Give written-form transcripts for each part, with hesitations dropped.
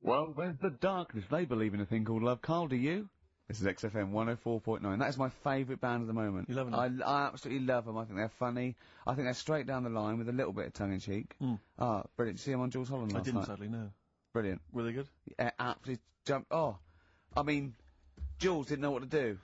Well, there's the darkness. They believe in a thing called love. Karl, do you? This is XFM 104.9. That is my favourite band at the moment. You love them? I absolutely love them. I think they're funny. I think they're straight down the line with a little bit of tongue-in-cheek. Ah, brilliant. Did you see them on Jules Holland last night? I didn't, sadly, no. Brilliant. Were they good? Yeah, absolutely jumped. Oh, I mean, Jules didn't know what to do.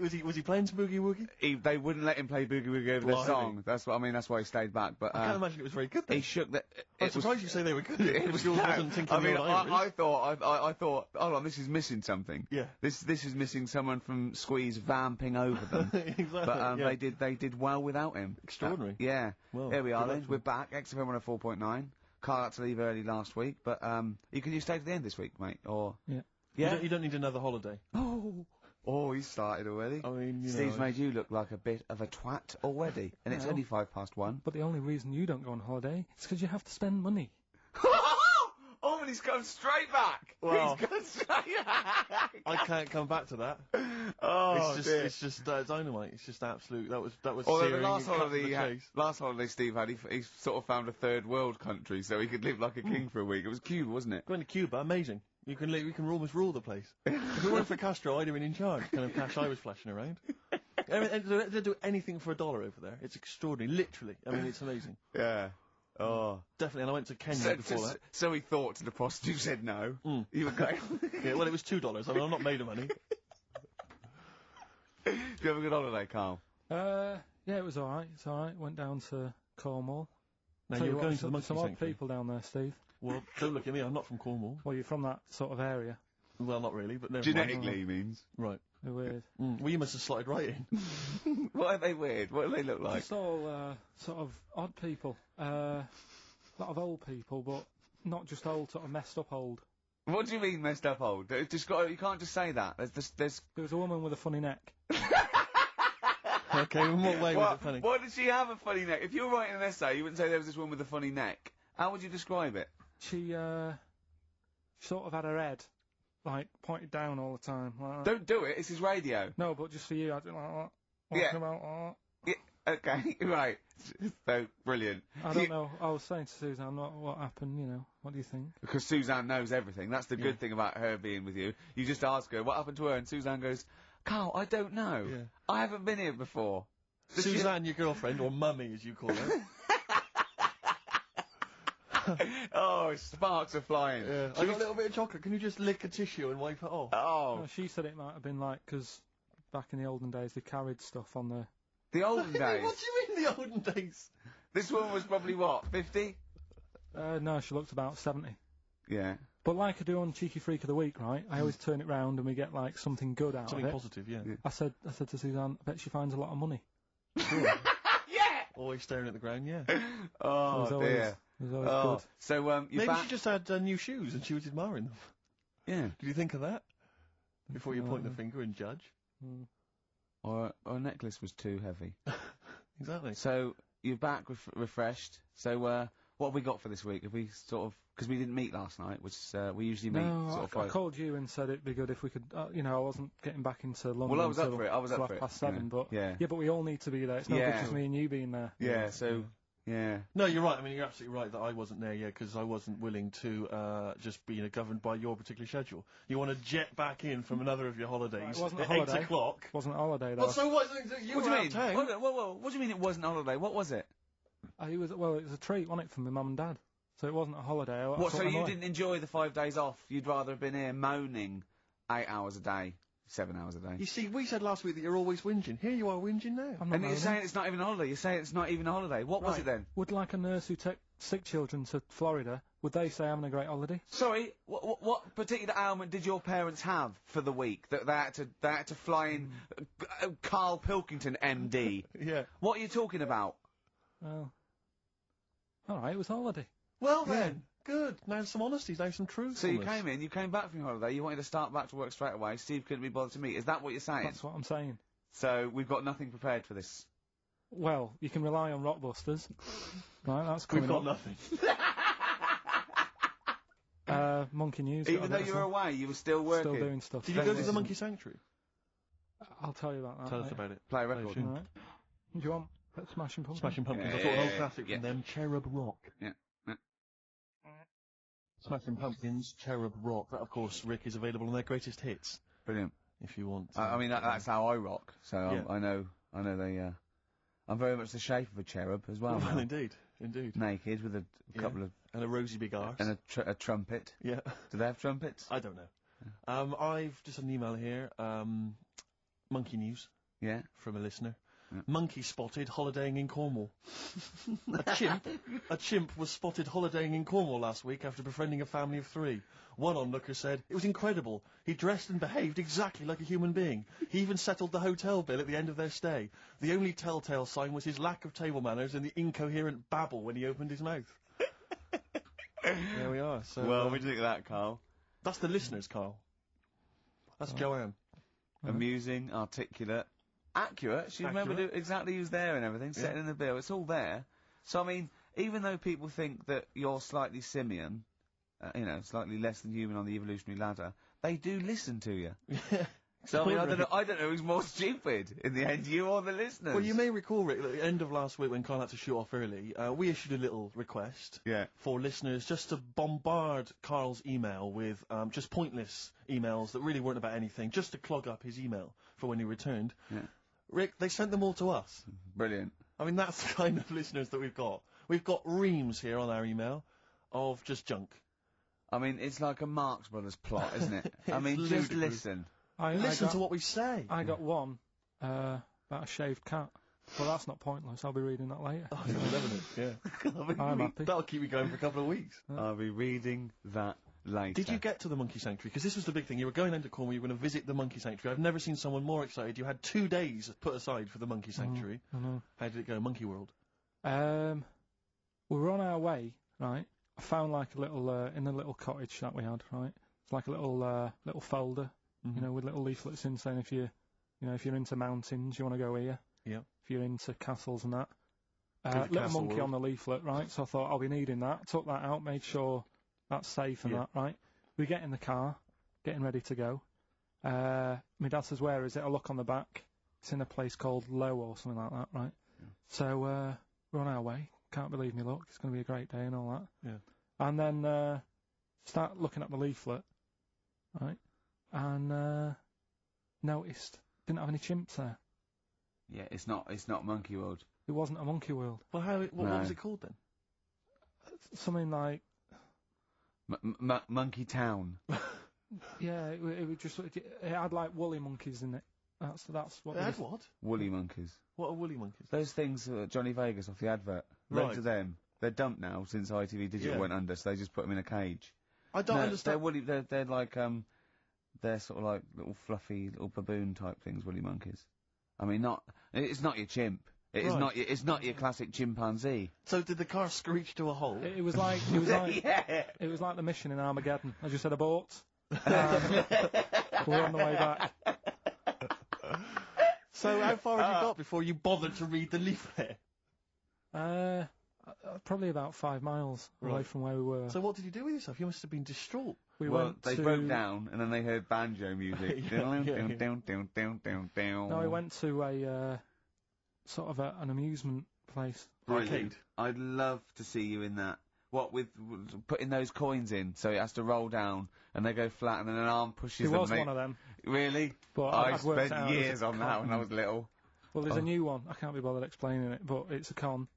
was he playing some Boogie Woogie? They wouldn't let him play Boogie Woogie over their song. That's what I mean. That's why he stayed back. But I can't imagine it was very good. Then. He shook the. I'm surprised you say they were good. It was. Jules wasn't thinking. I mean, I thought. Hold on, this is missing something. Yeah. This is missing someone from Squeeze vamping over them. Exactly. But they did well without him. Extraordinary. Yeah. Well, here we are then. We're back. XFM 104.9. Karl had to leave early last week, but you stay to the end this week, mate. Or yeah. You don't need another holiday. Oh, he started already. I mean, Steve's made you look like a bit of a twat already, and it's only 1:05. But the only reason you don't go on holiday is because you have to spend money. Oh, and he's gone straight back. Well, he's gone straight back. I can't come back to that. Oh, it's just dynamite. It's just absolute. That was. Although the last holiday Steve had, he sort of found a third world country so he could live like a king for a week. It was Cuba, wasn't it? Going to Cuba, amazing. You can almost rule the place. If it weren't for Castro, I'd have been in charge. Kind of cash I was flashing around. They do anything for $1 over there. It's extraordinary, literally. I mean, it's amazing. Yeah. Oh. Definitely, and I went to Kenya before that. So he thought to the prostitute, said no. You were going. Yeah, well, it was $2. I mean, I'm not made of money. Did you have a good holiday, Karl? Yeah, it was alright. It's alright. Went down to Cornwall. Now, you were going to the monkey some sanctuary. odd people down there, Steve. Well, don't look at me, I'm not from Cornwall. Well, you're from that sort of area. Well, not really, but never Genetically, he means. Right. They're weird. Well, you must have slotted right in. What are they weird? What do they look like? Just all, sort of odd people. A lot of old people, but not just old, sort of messed up old. What do you mean messed up old? You can't just say that. There was a woman with a funny neck. Okay, in what way was it funny? Why did she have a funny neck? If you were writing an essay, you wouldn't say there was this woman with a funny neck. How would you describe it? She sort of had her head, like, pointed down all the time. Like Don't do it, it's his radio. No, but just for you, I do like that. Yeah. About yeah. Okay, right. So, brilliant. I don't know, I was saying to Suzanne, what happened, what do you think? Because Suzanne knows everything. That's the good thing about her being with you. You just ask her, what happened to her? And Suzanne goes, Karl, I don't know. Yeah. I haven't been here before. Suzanne, your girlfriend, or mummy as you call her. Oh, sparks are flying. Yeah. I got a little bit of chocolate. Can you just lick a tissue and wipe it off? Oh. No, she said it might have been like, because back in the olden days they carried stuff on the... The olden days? What do you mean the olden days? This woman was probably what, 50? No, she looked about 70. Yeah. But like I do on Cheeky Freak of the Week, right, I always turn it round and we get, like, something good out of it. Something positive, yeah. I said to Suzanne, I bet she finds a lot of money. Yeah! Always staring at the ground, yeah. Oh, dear. It was always good. So, maybe she just had new shoes and she was admiring them. Yeah. Did you think of that? Before you point the finger and judge? Or a necklace was too heavy. Exactly. So, you're back refreshed. So, what have we got for this week? Have we sort of... Because we didn't meet last night, which we usually meet sort of I called you and said it'd be good if we could... I wasn't getting back into London Well, I was up for it. I was up for it. Past 7, but... Yeah. Yeah, but we all need to be there. It's not just me and you being there. Yeah, so... Yeah. No, you're right. I mean, you're absolutely right that I wasn't there, because I wasn't willing to just be governed by your particular schedule. You want to jet back in from another of your holidays it wasn't a at holiday. 8 o'clock. It wasn't a holiday, though. Well, so what? You What do you mean? Town. What do you mean it wasn't a holiday? What was it? It was a treat, wasn't it, for my mum and dad? So it wasn't a holiday. What, so you didn't enjoy the 5 days off? You'd rather have been here moaning 8 hours a day, 7 hours a day? You see, we said last week that you're always whinging. Here you are whinging now. And you're saying it's not even a holiday. You're saying it's not even a holiday. What was it then? Would like a nurse who took sick children to Florida, would they say having a great holiday? Sorry, what particular ailment did your parents have for the week that they had to fly in Karl Pilkington, MD? Yeah. What are you talking about? Well, alright, it was holiday. Well then, good. Now some honesty, now some truth. So you came back from your holiday, you wanted to start back to work straight away, Steve couldn't be bothered to meet. Is that what you're saying? That's what I'm saying. So we've got nothing prepared for this. Well, you can rely on Rockbusters. Right, that's coming We've got nothing. Monkey News. Even though you were away, you were still working. Still doing stuff. Did you go to the Monkey Sanctuary? I'll tell you about that. Tell us about it. Play a record. Right. Do you want Smashing Pumpkins? Smashing Pumpkins. I thought an old classic from them, Cherub Rock. Yeah. Smashing Pumpkins, Cherub Rock. That, of course, Rick, is available on their greatest hits. Brilliant. If you want. I mean, that's how I rock. So Yeah. I know they. I'm very much the shape of a cherub as well. Well, now. indeed. Naked with a couple of and a rosy big arse. and a trumpet. Yeah. Do they have trumpets? I don't know. I've just had an email here. Monkey news Yeah. from a listener. Yeah. Monkey spotted holidaying in Cornwall. A chimp was spotted holidaying in Cornwall last week after befriending a family of 3. One onlooker said, "It was incredible. He dressed and behaved exactly like a human being. He even settled the hotel bill at the end of their stay. The only telltale sign was his lack of table manners and the incoherent babble when he opened his mouth." There we are. So, Well, what do you think of that, Karl? that's the listeners, Karl. That's Joanne. Amusing, articulate, accurate. She remembered exactly who's there and everything, setting in the bill. It's all there. So, I mean, even though people think that you're slightly simian, slightly less than human on the evolutionary ladder, they do listen to you. So, I mean, I don't know who's more stupid in the end, you or the listeners. Well, you may recall, Rick, at the end of last week when Karl had to shoot off early, we issued a little request for listeners just to bombard Karl's email with just pointless emails that really weren't about anything, just to clog up his email for when he returned. Yeah. Rick, they sent them all to us. Brilliant. I mean, that's the kind of listeners that we've got. We've got reams here on our email of just junk. I mean, it's like a Marx Brothers plot, isn't it? I mean, just ludicrous. listen. Listen to what we say. I got one about a shaved cat. Well, that's not pointless. I'll be reading that later. Oh, yeah. I'm happy. That'll keep you going for a couple of weeks. I'll be reading that later. Did you get to the monkey sanctuary? Because this was the big thing. You were going into Cornwall, you were going to visit the monkey sanctuary. I've never seen someone more excited. You had 2 days put aside for the monkey sanctuary. I know. How did it go, Monkey World? We were on our way, right? I found like a little, in a little cottage that we had, right? It's like a little folder, with little leaflets in saying if you're into mountains, you want to go here. Yeah. If you're into castles and that. Go to Little Castle monkey World. on the leaflet, right? So I thought I'll be needing that. Took that out, made sure that's safe and that, right? We get in the car, getting ready to go. My dad says, "Where is it?" I look on the back. It's in a place called Low or something like that, right? Yeah. So we're on our way. Can't believe me luck. It's going to be a great day and all that. Yeah. And then start looking at the leaflet, right? And noticed didn't have any chimps there. Yeah, it's not Monkey World. It wasn't a monkey world. Well, what was it called then? Something like Monkey Town. yeah, it was just it had like woolly monkeys in it. That's what. It had what? Woolly monkeys. What are woolly monkeys? Those things Johnny Vegas off the advert. Right. Loads of them. They're dumped now since ITV Digital went under, so they just put them in a cage. I don't understand. They're woolly. They're like they're sort of like little fluffy little baboon type things. Woolly monkeys. I mean, it's not your chimp. It's not your classic chimpanzee. So did the car screech to a halt? It was like it was like the mission in Armageddon. I just said abort. We're on the way back. So how far had you got before you bothered to read the leaflet? Probably about 5 miles away from where we were. So what did you do with yourself? You must have been distraught. They broke down and then they heard banjo music. No, we went to a sort of an amusement place. Arcade. I'd love to see you in that. What with putting those coins in, so it has to roll down and they go flat, and then an arm pushes them. It was one of them. Really? But I I'd worked spent out years on that when I was little. Well, there's a new one. I can't be bothered explaining it, but it's a con.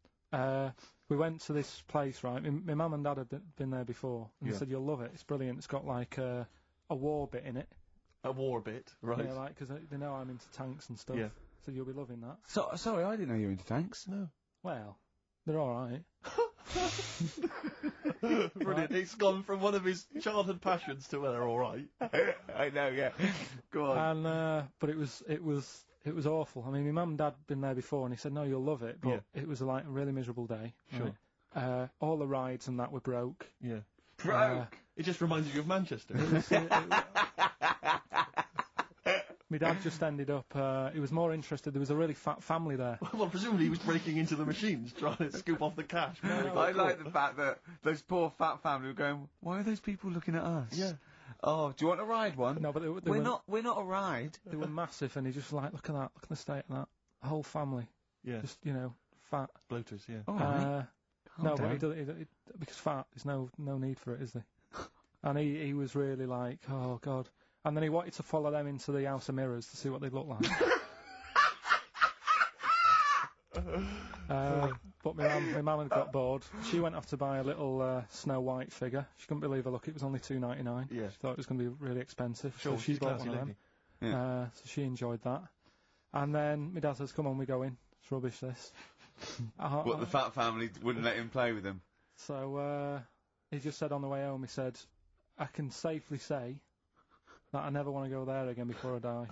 We went to this place, right? My mum and dad had been there before, and they said, "You'll love it. It's brilliant. It's got like a war bit in it." A war bit, right? Yeah, like, because they know I'm into tanks and stuff. Yeah. So you'll be loving that. So, sorry, I didn't know you were into tanks. No. Well, they're all right. Brilliant. It's gone from one of his childhood passions to they're all right. I know, yeah. Go on. And but it was awful. I mean, my mum and dad had been there before, and he said, "No, you'll love it." But it was like a really miserable day. Sure. Right? All the rides and that were broke. Yeah. Broke. It just reminds you of Manchester. My dad just ended up, he was more interested, there was a really fat family there. Well, presumably he was breaking into the machines, trying to scoop off the cash. I like the fact that those poor fat family were going, "Why are those people looking at us?" Yeah. Oh, do you want to ride one? No, but we're not a ride. They were massive, and he just like, look at that, look at the state of that. The whole family. Yeah. Just, fat. Bloaters, yeah. All right. No, but because fat, there's no need for it, is there? And he was really like, oh, God. And then he wanted to follow them into the House of Mirrors to see what they'd look like. But my mum had got bored. She went off to buy a little Snow White figure. She couldn't believe her luck. It was only $2.99. Yeah. She thought it was going to be really expensive. Sure, so she bought one of them. Yeah. So she enjoyed that. And then my dad says, come on, we go in. It's rubbish, this. What, the fat family wouldn't let him play with them? So he just said on the way home, he said, I can safely say that I never want to go there again before I die.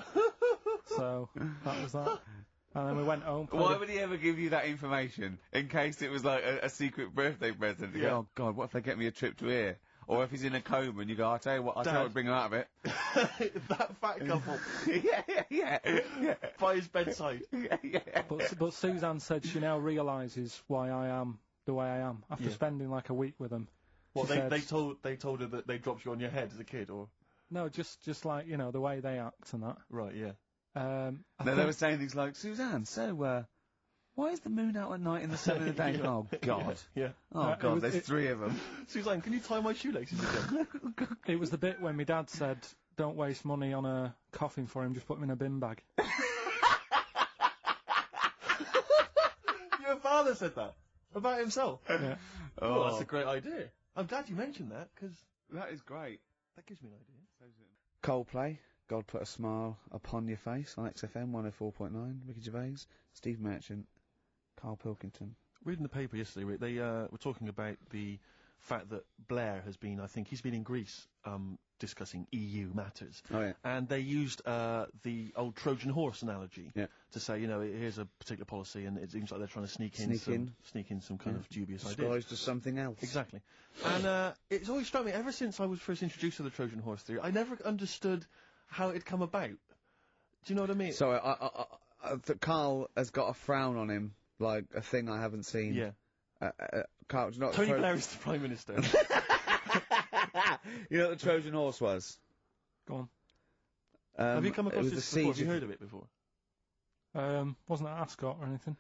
So that was that. And then we went home. Why would he ever give you that information? In case it was like a secret birthday present. You go, oh, God, what if they get me a trip to here? Or if he's in a coma and you go, I'll tell you what, bring him out of it. That fat couple. yeah. By his bedside. Yeah. But Suzanne said she now realises why I am the way I am after spending like a week with them. Well, they told her that they dropped you on your head as a kid, or? No, just like, you know, the way they act and that. Right, yeah. They were saying things like, Suzanne, so, why is the moon out at night and the sun in the day? Yeah. Oh, God. Yeah. Oh, God, there's 3 of them. Suzanne, can you tie my shoelaces again? It was the bit when my dad said, don't waste money on a coffin for him, just put him in a bin bag. Your father said that? About himself? Yeah. Oh, that's a great idea. I'm glad you mentioned that, because That is great. that gives me an idea. Coldplay, God Put a Smile Upon Your Face on XFM 104.9. Ricky Gervais, Steve Merchant, Karl Pilkington. Reading the paper yesterday, Rick, they were talking about the fact that Blair has been, I think he's been in Greece, discussing EU matters. Oh, yeah. And they used the old Trojan horse analogy Yeah. to say, you know, here's a particular policy and it seems like they're trying to sneak in some kind of dubious ideas. Disguised as something else. Exactly. And it's always struck me, ever since I was first introduced to the Trojan horse theory, I never understood how it come about. Do you know what I mean? So, Karl has got a frown on him, like a thing I haven't seen. Yeah. Karl, do you know what Tony Blair is the Prime Minister. You know what the Trojan horse was? Go on. Have you come across it was this the before? siege Have you heard of it before? Wasn't that Ascot or anything?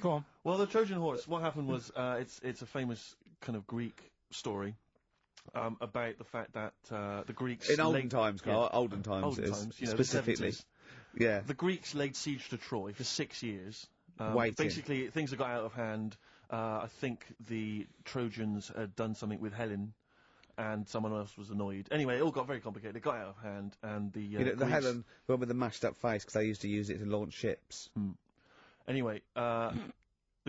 Go on. Well, the Trojan horse, what happened was, it's a famous kind of Greek story, about the fact that, the Greeks... In olden times, Karl. Olden times, you know, specifically. The 70s. Yeah. The Greeks laid siege to Troy for 6 years. Waiting. Basically, things had got out of hand. I think the Trojans had done something with Helen, and someone else was annoyed. Anyway, it all got very complicated. It got out of hand, and the you know, the Helen, one with the mashed up face, because they used to use it to launch ships. Anyway, the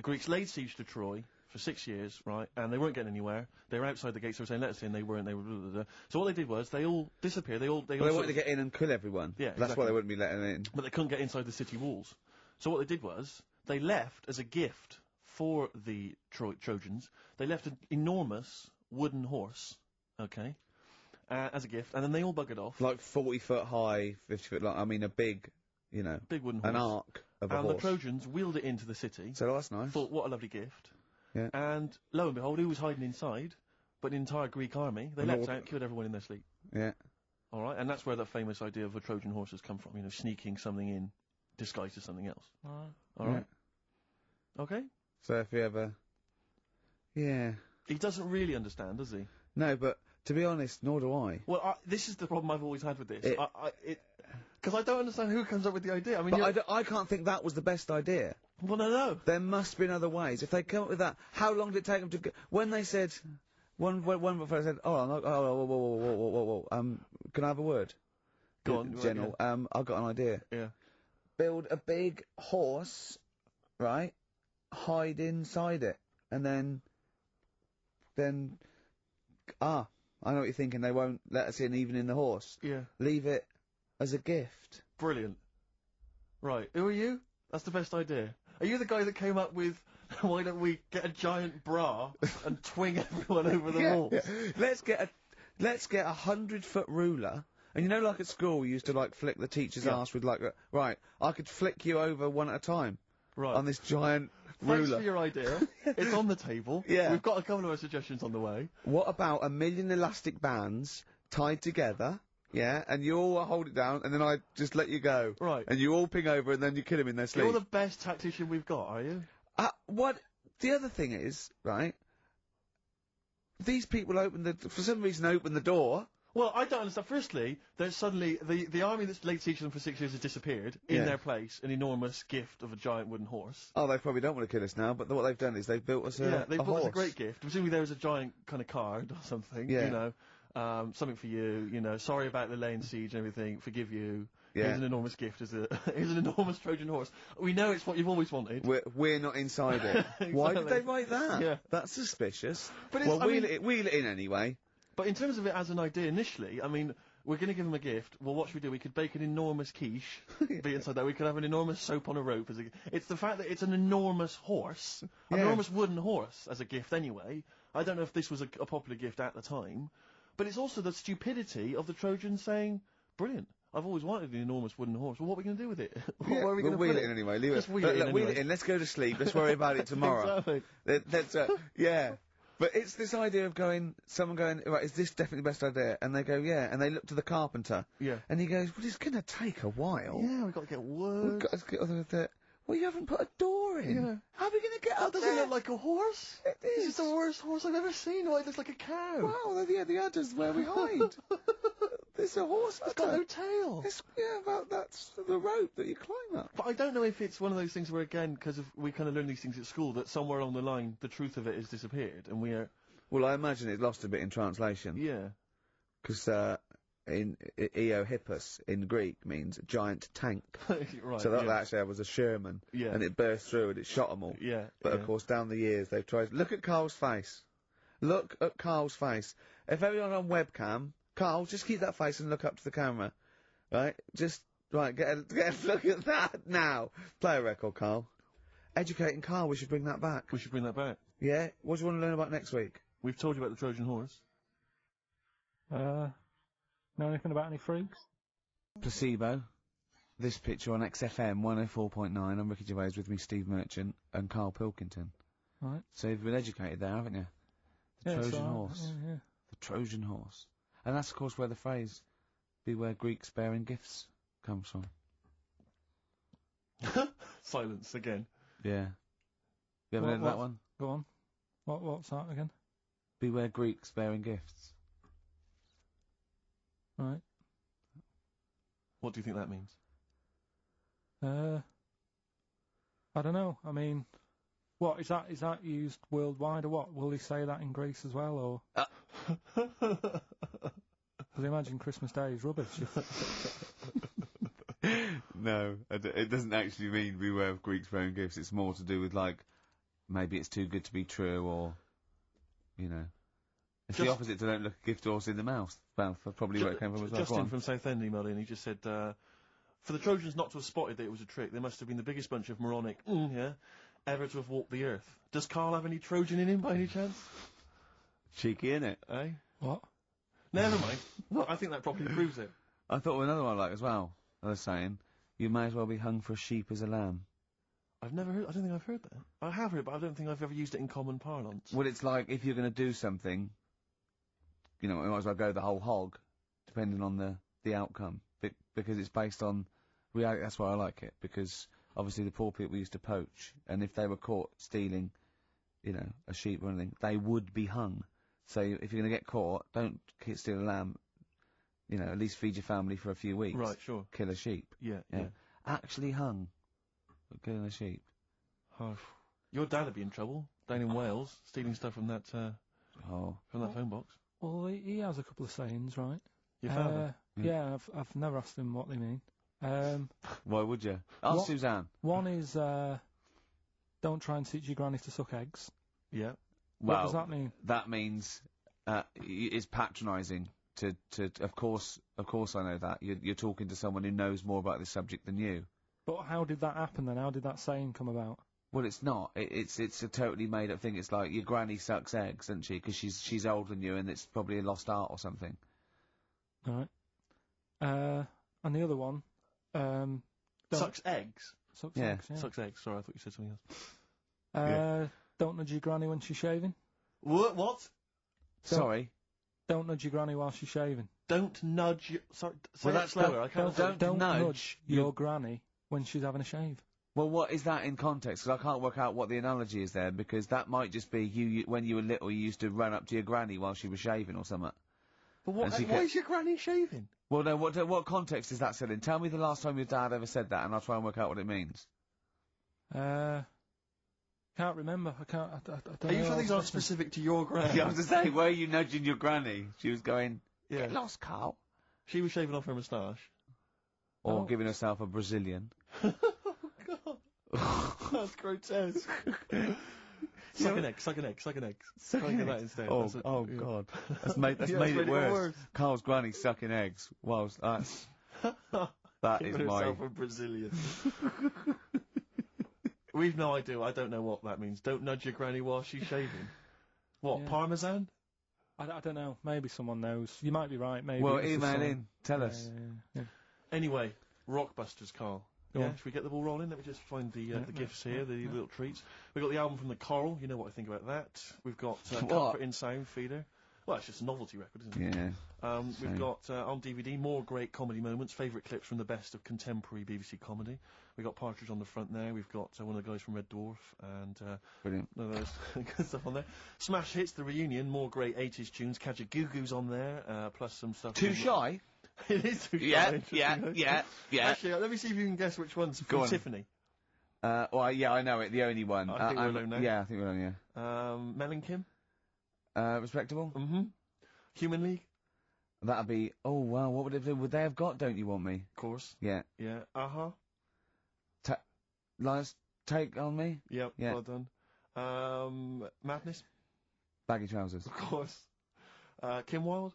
Greeks laid siege to Troy for 6 years, right? And they weren't getting anywhere. They were outside the gates. They were saying, "Let us in." They weren't. They were. Blah, blah, blah. So what they did was they all disappeared. They wanted to get in and kill everyone. Yeah, that's why they wouldn't be letting in. But they couldn't get inside the city walls. So what they did was they left as a gift for the Trojans. They left an enormous wooden horse, okay, as a gift, and then they all buggered off. Like 40 foot high, 50 foot long. I mean, a big, you know, big wooden horse. An arc of a horse. And the Trojans wheeled it into the city. So that's nice. Thought, what a lovely gift. Yeah. And lo and behold, who was hiding inside? But the entire Greek army. They leapt out, killed everyone in their sleep. Yeah. All right, and that's where that famous idea of a Trojan horse has come from. You know, sneaking something in, disguised as something else. All right. Okay. So if you ever, yeah. He doesn't really understand, does he? No, but to be honest, nor do I. Well, this is the problem I've always had with this. Because I don't understand who comes up with the idea. I mean, but I can't think that was the best idea. Well, no. There must be other ways. If they come up with that, how long did it take them to? When they said, one fellow said, whoa, can I have a word? Go on, General. Yeah. I've got an idea. Yeah. Build a big horse, right? Hide inside it, and then, I know what you're thinking. They won't let us in, even in the horse. Yeah. Leave it as a gift. Brilliant. Right. Who are you? That's the best idea. Are you the guy that came up with, why don't we get a giant bra and twing everyone over the walls? Yeah. Let's get 100-foot ruler. And you know, like at school, we used to like flick the teacher's ass with like right. I could flick you over one at a time. Right. On this giant ruler. Thanks for your idea. It's on the table. Yeah. We've got a couple of other suggestions on the way. What about 1 million elastic bands tied together? Yeah, and you all hold it down, and then I just let you go. Right. And you all ping over, and then you kill him in their sleep. You're the best tactician we've got, are you? What? The other thing is, right, these people for some reason open the door. Well, I don't understand. Firstly, there's suddenly the army that's laid siege to them for 6 years has disappeared. In their place, an enormous gift of a giant wooden horse. Oh, they probably don't want to kill us now, but what they've done is they've built us a they've a built us horse. a great gift. Presumably there was a giant kind of card or something. Yeah. You know, something for you. You know, sorry about the laying siege and everything. Forgive you. Yeah. Here's an enormous gift. Here's an enormous Trojan horse. We know it's what you've always wanted. We're not inside it. Exactly. Why did they write that? Yeah. That's suspicious. But well, wheel it in anyway. But in terms of it as an idea initially, I mean, we're going to give them a gift. Well, what should we do? We could bake an enormous quiche, be inside that. We could have an enormous soap on a rope as a gift. It's the fact that it's an enormous horse, an enormous wooden horse as a gift anyway. I don't know if this was a popular gift at the time, but it's also the stupidity of the Trojans saying, brilliant, I've always wanted an enormous wooden horse. Well, what are we going to do with it? Where are we going to wheel it in anyway. Leave Just it. wheel it in anyway. Wheel it in. Let's go to sleep. Let's worry about it tomorrow. Exactly. Yeah. But it's this idea of someone going, right, is this definitely the best idea? And they go, yeah, and they look to the carpenter. Yeah. And he goes, well, it's going to take a while. Yeah, we've got to get wood. We've got to get other the. Well, you haven't put a door in. Yeah. How are we going to get up That there? doesn't look like a horse. It This is. is the worst horse I've ever seen. Why, it looks like a cow. Wow, yeah, the udder's where we hide. There's a horse It's got no tail. That's the rope that you climb up. But I don't know if it's one of those things where, again, because we kind of learn these things at school, that somewhere along the line the truth of it has disappeared, and we are. Well, I imagine it lost a bit in translation. Yeah. Because in Eohippus in Greek means giant tank. Right. So that actually was a Sherman. Yeah. And it burst through and it shot them all. Yeah. But of course, down the years they've tried. Look at Karl's face. Look at Karl's face. If everyone on webcam, Karl, just keep that face and look up to the camera, right? Just right, get a look at that now. Play a record, Karl. Educating Karl, we should bring that back. We should bring that back. Yeah. What do you want to learn about next week? We've told you about the Trojan horse. Know anything about any freaks? Placebo. This picture on XFM 104.9. I'm Ricky Gervais, with me Steve Merchant and Karl Pilkington. Right. So you've been educated there, haven't you? The Trojan horse. Yeah. The Trojan horse. And that's, of course, where the phrase, beware Greeks bearing gifts, comes from. Silence again. Yeah. You ever heard of that one? Go on. What's that again? Beware Greeks bearing gifts. Right. What do you think that means? I don't know. I mean, what is that? Is that used worldwide or what? Will they say that in Greece as well, or? Because I imagine Christmas Day is rubbish. No, it doesn't actually mean beware of Greeks bearing gifts. It's more to do with, like, maybe it's too good to be true, or, you know. It's the opposite to don't look a gift horse in the mouth. Well, probably where it came from as well. Justin from Southend emailed in, he just said, for the Trojans not to have spotted that it was a trick, they must have been the biggest bunch of moronic, ever to have walked the earth. Does Karl have any Trojan in him by any chance? Cheeky, innit? Eh? What? Never mind. I think that probably proves it. I thought of another one I like as well. I was saying, you may as well be hung for a sheep as a lamb. I've never heard, I don't think I've heard that. I have heard it, but I don't think I've ever used it in common parlance. Well, it's like, if you're going to do something, you know, you might as well go the whole hog, depending on the outcome. Because it's based on reality. That's why I like it, because obviously the poor people used to poach, and if they were caught stealing, you know, a sheep or anything, they would be hung. So if you're going to get caught, don't steal a lamb, you know, at least feed your family for a few weeks. Right, sure. Kill a sheep. Yeah. Actually hung for killing a sheep. Oh, your dad would be in trouble, down in Wales, stealing stuff from that, from that phone box. Well, he has a couple of sayings, right? Your father? Yeah, I've never asked him what they mean. Why would you? Ask Suzanne. One is, don't try and teach your granny to suck eggs. Yeah. What does that mean? That means, it's patronising to, of course I know that. You're talking to someone who knows more about this subject than you. But how did that happen then? How did that saying come about? Well, it's not. It's a totally made up thing. It's like your granny sucks eggs, doesn't she? Because she's older than you, and it's probably a lost art or something. All right. And the other one, sucks eggs. Sucks eggs. Yeah. Sucks eggs. Sorry, I thought you said something else. Don't nudge your granny when she's shaving. What? Sorry. Don't nudge your granny while she's shaving. Don't nudge your... Sorry, say well, that slower. I can't... Don't nudge your granny when she's having a shave. Well, what is that in context? Because I can't work out what the analogy is there, because that might just be you when you were little, you used to run up to your granny while she was shaving or something. But why is your granny shaving? Well, no, what context is that said in? Tell me the last time your dad ever said that, and I'll try and work out what it means. Can't remember. I don't know. Are you sure these aren't specific to your granny? Yeah, I was to say, were you nudging your granny? She was going, yeah. Get lost, Karl. She was shaving off her moustache. Or giving herself a Brazilian. Oh, God. That's grotesque. Suck an egg. Sucking that instead. Oh, God. That's made it worse. Karl's granny sucking eggs whilst that's... That is herself a Brazilian. We've no idea. I don't know what that means. Don't nudge your granny while she's shaving. What, yeah. Parmesan? I don't know. Maybe someone knows. You might be right. Maybe. Well, email in. Tell us. Yeah. Anyway, Rockbusters, Karl. Go on. Should we get the ball rolling? Let me just find the gifts here, the little treats. We've got the album from the Karl. You know what I think about that. We've got Comfort in Sound Feeder. Well, it's just a novelty record, isn't it? Yeah. We've got, on DVD, more great comedy moments, favourite clips from the best of contemporary BBC comedy. We've got Partridge on the front there. We've got one of the guys from Red Dwarf, and Brilliant. good stuff on there. Smash Hits, the reunion, more great 80s tunes. Kajagoogoo's on there, plus some stuff. Too Shy? It is Too Shy. Yeah. Actually, let me see if you can guess which one's from Tiffany. Well, yeah, I know it. The only one. I think we're alone now. Yeah, I think we're alone, yeah. Mel and Kim? Respectable? Mm-hmm. Human League? That'd be... Oh, wow, what would they have got, Don't You Want Me? Of course. Yeah. Yeah. Lies Take On Me? Yep, yeah. Well done. Madness? Baggy Trousers. Of course. Kim Wilde?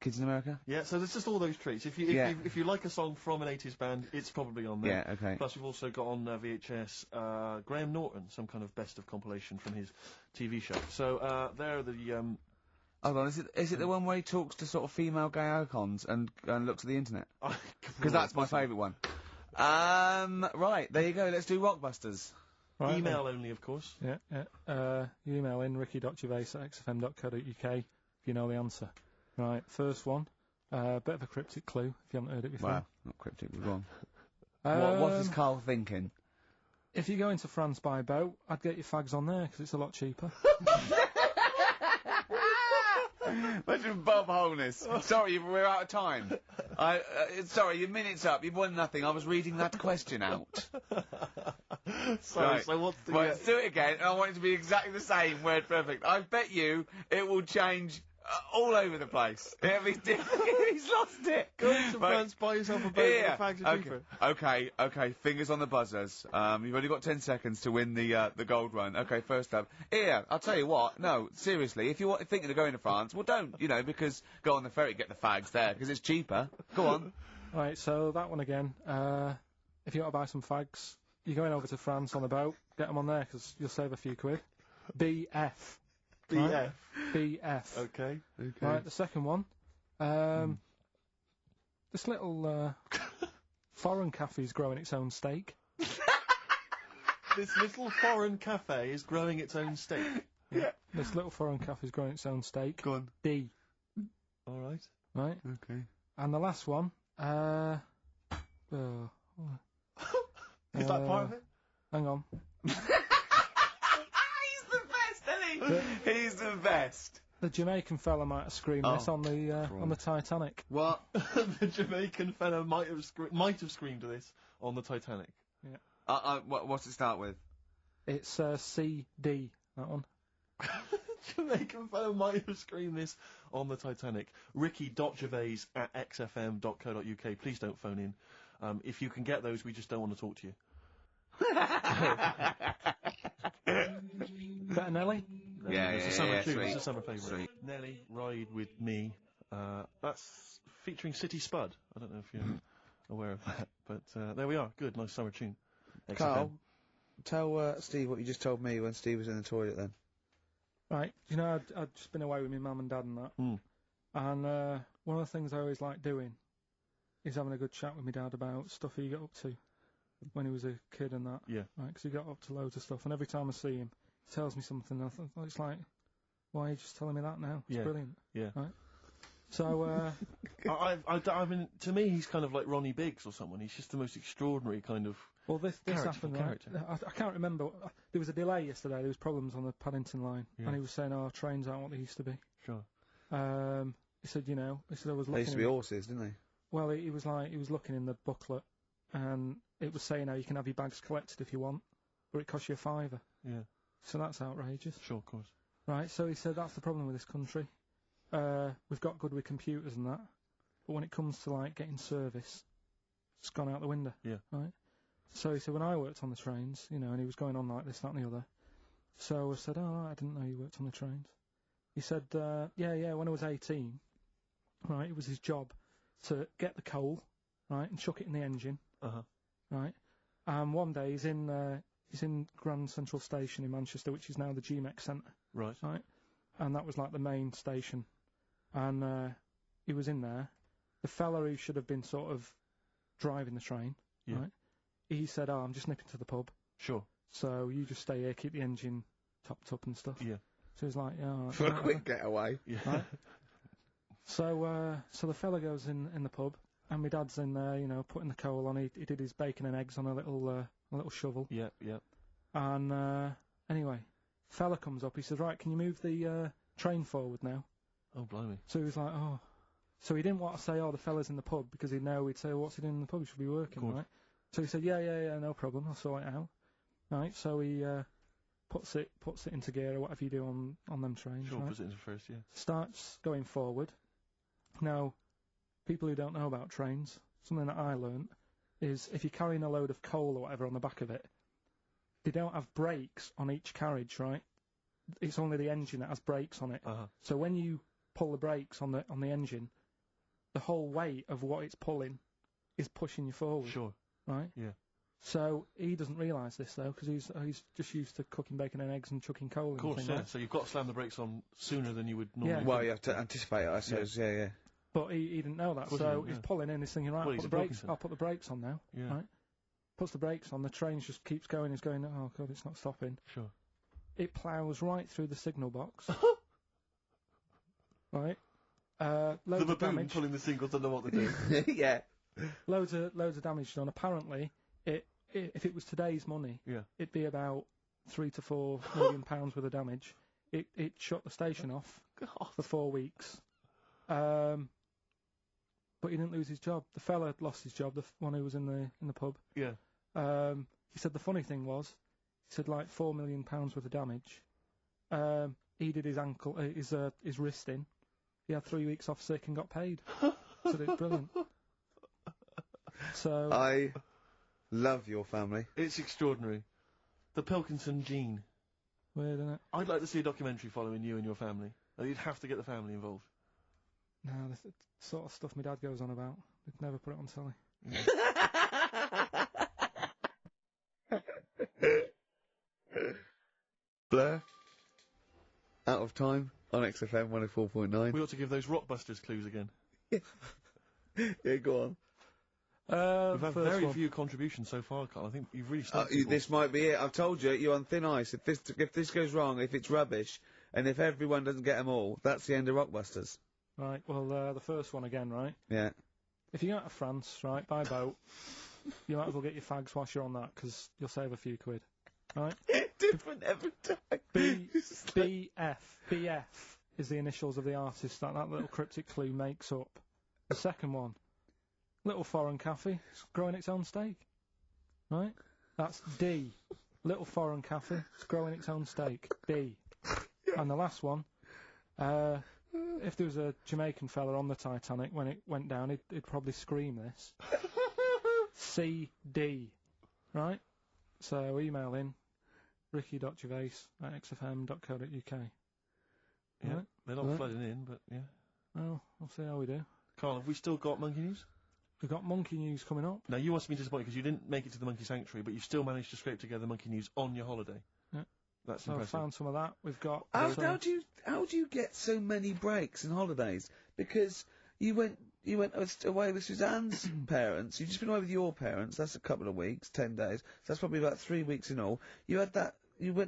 Kids in America? Yeah, so there's just all those treats. If you like a song from an 80s band, it's probably on there. Yeah, okay. Plus we've also got on VHS Graham Norton, some kind of best of compilation from his TV show. So there are the... Hold on, is it the one where he talks to sort of female gay icons and looks at the internet? Because that's my favourite one. Right, there you go, let's do Rockbusters. Right, email only, of course. Yeah. You email in ricky.gervais@xfm.co.uk if you know the answer. Right, first one. Bit of a cryptic clue, if you haven't heard it before. Wow, not cryptic, we're wrong. What is Karl thinking? If you go into France by boat, I'd get your fags on there, because it's a lot cheaper. Imagine Bob Holness. Sorry, we're out of time. Sorry, your minute's up. You've won nothing. I was reading that question out. Sorry, right. So what's the... Let's do it again, and I want it to be exactly the same, word perfect. I bet you it will change all over the place. It'll be different. He's lost it. Go to France, buy yourself a boat with the fags are cheaper. Okay, fingers on the buzzers. You've only got 10 seconds to win the gold run. Okay, first up. Here, I'll tell you what, no, seriously, if you're thinking of going to France, well don't, because go on the ferry, get the fags there, because it's cheaper. Go on. Right, so that one again. If you want to buy some fags, you're going over to France on a boat, get them on there, because you'll save a few quid. BF. BF. Right? BF. Okay. Right, the second one. This little foreign cafe's growing its own steak. This little foreign cafe is growing its own steak. Yeah. This little foreign cafe's growing its own steak. Go on. D. All right. Right. Okay. And the last one. Is that part of it? Hang on. He's the best. The Jamaican fella might have screamed this on the Titanic. What? The Jamaican fella might have screamed this on the Titanic. Yeah. What's it start with? It's CD. That one. Jamaican fella might have screamed this on the Titanic. Ricky.gervais@xfm.co.uk. Please don't phone in. If you can get those, we just don't want to talk to you. Better Nelly? It's a summer tune. Sweet. It's a summer favourite. Sweet. Nelly, Ride With Me. That's featuring City Spud. I don't know if you're aware of that, but there we are. Good, nice summer tune. Karl, tell Steve what you just told me when Steve was in the toilet then. Right, I'd just been away with my mum and dad and that. And one of the things I always like doing is having a good chat with my dad about stuff he got up to when he was a kid and that. Yeah. Right, because he got up to loads of stuff, and every time I see him, he tells me something, and I think, it's like, why are you just telling me that now? It's brilliant. Yeah. Right? So, I mean, to me, he's kind of like Ronnie Biggs or someone. He's just the most extraordinary kind of Well, this happened, right? character. I can't remember. There was a delay yesterday. There was problems on the Paddington line, Yeah. and he was saying, "Oh, trains aren't what they used to be." Sure. He said, I was looking. They used to be horses, didn't they? Well, he was looking in the booklet, and it was saying, you can have your bags collected if you want, but it costs you £5. Yeah. So that's outrageous. Sure, of course. Right, so he said that's the problem with this country. We've got good with computers and that, but when it comes to, like, getting service, it's gone out the window. Yeah. Right? So he said, when I worked on the trains, and he was going on like this, that and the other, so I said, oh, I didn't know you worked on the trains. He said, yeah, when I was 18, right, it was his job to get the coal, right, and chuck it in the engine, right, and one day he's in Grand Central Station in Manchester, which is now the GMEX Centre, right, and that was like the main station, and he was in there. The fella who should have been sort of driving the train, right, he said, oh, I'm just nipping to the pub. Sure. So you just stay here, keep the engine topped up and stuff. Yeah. So he's like, yeah. For a quick getaway. Yeah. Right? So the fella goes in the pub, and my dad's in there, putting the coal on. He did his bacon and eggs on a little shovel. Yeah, yeah. And anyway, fella comes up. He says, right, can you move the train forward now? Oh, blimey. So he was like, oh. So he didn't want to say, oh, the fella's in the pub, because he'd know we'd say, well, what's he doing in the pub? He should be working, right? So he said, yeah, no problem. I'll sort it out. Right, so he puts it into gear or whatever you do on them trains. Sure, right? puts it into first, yeah. Starts going forward. Now, people who don't know about trains, something that I learnt is if you're carrying a load of coal or whatever on the back of it, they don't have brakes on each carriage, right? It's only the engine that has brakes on it. So when you pull the brakes on the engine, the whole weight of what it's pulling is pushing you forward. Sure. Right? Yeah. So he doesn't realise this though, because he's just used to cooking bacon and eggs and chucking coal. Of course, and yeah. right? So you've got to slam the brakes on sooner than you would normally. Yeah. Well, you have to anticipate it, I suppose. Yeah. But he didn't know that, so he's pulling in. He's thinking, right, Well, I'll put the brakes on now. Yeah. Right? Puts the brakes on. The train just keeps going. He's going, oh god, it's not stopping. Sure. It ploughs right through the signal box. Right. Loads The of baboon damage. pulling the signals don't know what to do. Yeah. Loads of damage done. Apparently, if it was today's money, it'd be about £3 to £4 million worth of damage. It shut the station off for 4 weeks. But he didn't lose his job. The fella had lost his job, the one who was in the pub. Yeah. He said the funny thing was, he said like £4 million worth of damage. He did his ankle, his wrist in. He had 3 weeks off sick and got paid. So it's brilliant. So I love your family. It's extraordinary. The Pilkinson gene. Weird, isn't it? I'd like to see a documentary following you and your family. You'd have to get the family involved. No, the sort of stuff my dad goes on about. We'd never put it on telly. Blur. Out of time on XFM 104.9. We ought to give those Rockbusters clues again. Yeah, go on. We've had very few contributions so far, Karl. I think you've really started. This might be it. I've told you, you're on thin ice. If this goes wrong, if it's rubbish, and if everyone doesn't get them all, that's the end of Rockbusters. Right, well, the first one again, right? Yeah. If you go out to France, right, by boat, you might as well get your fags whilst you're on that, because you'll save a few quid. Right? Different every time. BF is the initials of the artist that little cryptic clue makes up. The second one, little foreign cafe, it's growing its own steak. Right? That's D. Little foreign cafe, it's growing its own steak. D. And the last one, if there was a Jamaican fella on the Titanic when it went down, he'd probably scream this. CD. Right? So email in ricky.gervais@xfm.co.uk. Yeah, right? they're not flooding in, but yeah. Well, we'll see how we do. Karl, have we still got monkey news? We've got monkey news coming up. Now, you must be disappointed because you didn't make it to the monkey sanctuary, but you still managed to scrape together monkey news on your holiday. Yeah. That's So I impressive. found some of that. We've got... How do you get so many breaks and holidays? Because you went away with Suzanne's parents. You've just been away with your parents. That's a couple of weeks, 10 days. So that's probably about 3 weeks in all. You went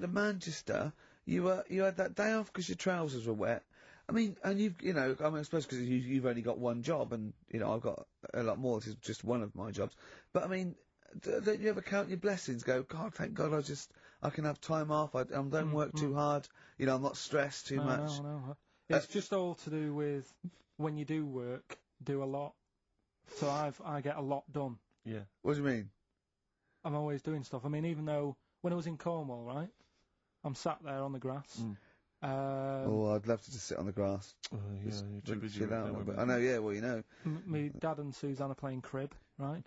to Manchester. You had that day off because your trousers were wet. I mean, and I suppose because you've only got one job, and I've got a lot more. This is just one of my jobs. But I mean, don't you ever count your blessings? Go, God, thank God I can have time off, I don't work too hard, you know, I'm not stressed too much. No. It's just all to do with when you do work, do a lot. So I get a lot done. Yeah. What do you mean? I'm always doing stuff. I mean, even though, when I was in Cornwall, right, I'm sat there on the grass. I'd love to just sit on the grass. Yeah, you're too busy. Chill out a little bit. I know, yeah, well, you know. Me dad and Susanna playing crib, right?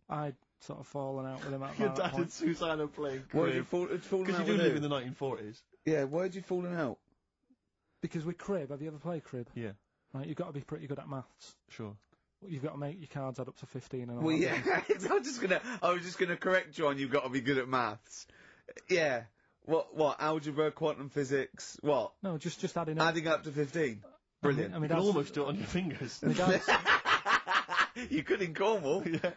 I'd sort of fallen out with him at Your that dad point. and Susanna playing Why did crib. you fallen out? Because you do live in the 1940s. Yeah, why did you fallen out? Because with crib, have you ever played crib? Yeah. Right, you've got to be pretty good at maths. Sure. You've got to make your cards add up to 15 and all Well, that. yeah, I was just gonna correct you on you've got to be good at maths. Yeah. What, algebra, quantum physics, what? No, just adding up. Adding up to 15. Brilliant. I mean, You can almost do it on your fingers. my dad's, You could in Cornwall. Yeah.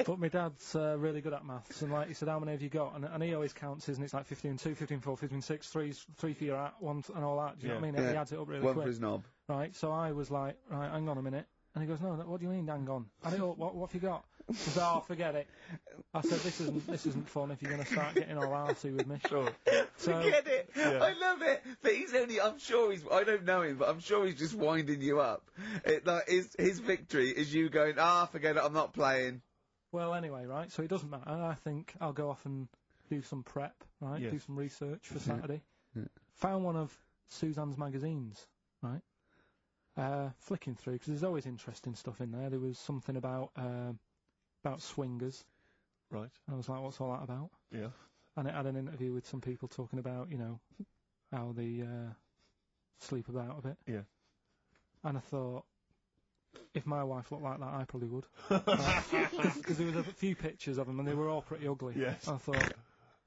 but my dad's really good at maths, and like he said, how many have you got? And he always counts his, and it's like 15, 2, 15, 4, 15, 6, 3 for your at, 1 and all that. Do you know what I mean? Yeah. He adds it up really One quick. for his knob. Right, so I was like, right, hang on a minute. And he goes, no, what do you mean, hang on? I go, what have you got? He said, oh, forget it. I said, this isn't fun if you're going to start getting all arty with me. Sure. So, Forget it. Yeah. I love it. But I don't know him, but I'm sure he's just winding you up. His victory is you going, forget it, I'm not playing. well, anyway, right, so it doesn't matter. I think I'll go off and do some prep, right, Yes. do some research for Saturday. Yeah. Found one of Suzanne's magazines, right, flicking through, because there's always interesting stuff in there. There was something about swingers. Right. I was like, what's all that about? Yeah. And it had an interview with some people talking about, you know, how they sleep about a bit. Yeah. And I thought, if my wife looked like that, I probably would. Because there was a few pictures of them, and they were all pretty ugly. Yes. I thought,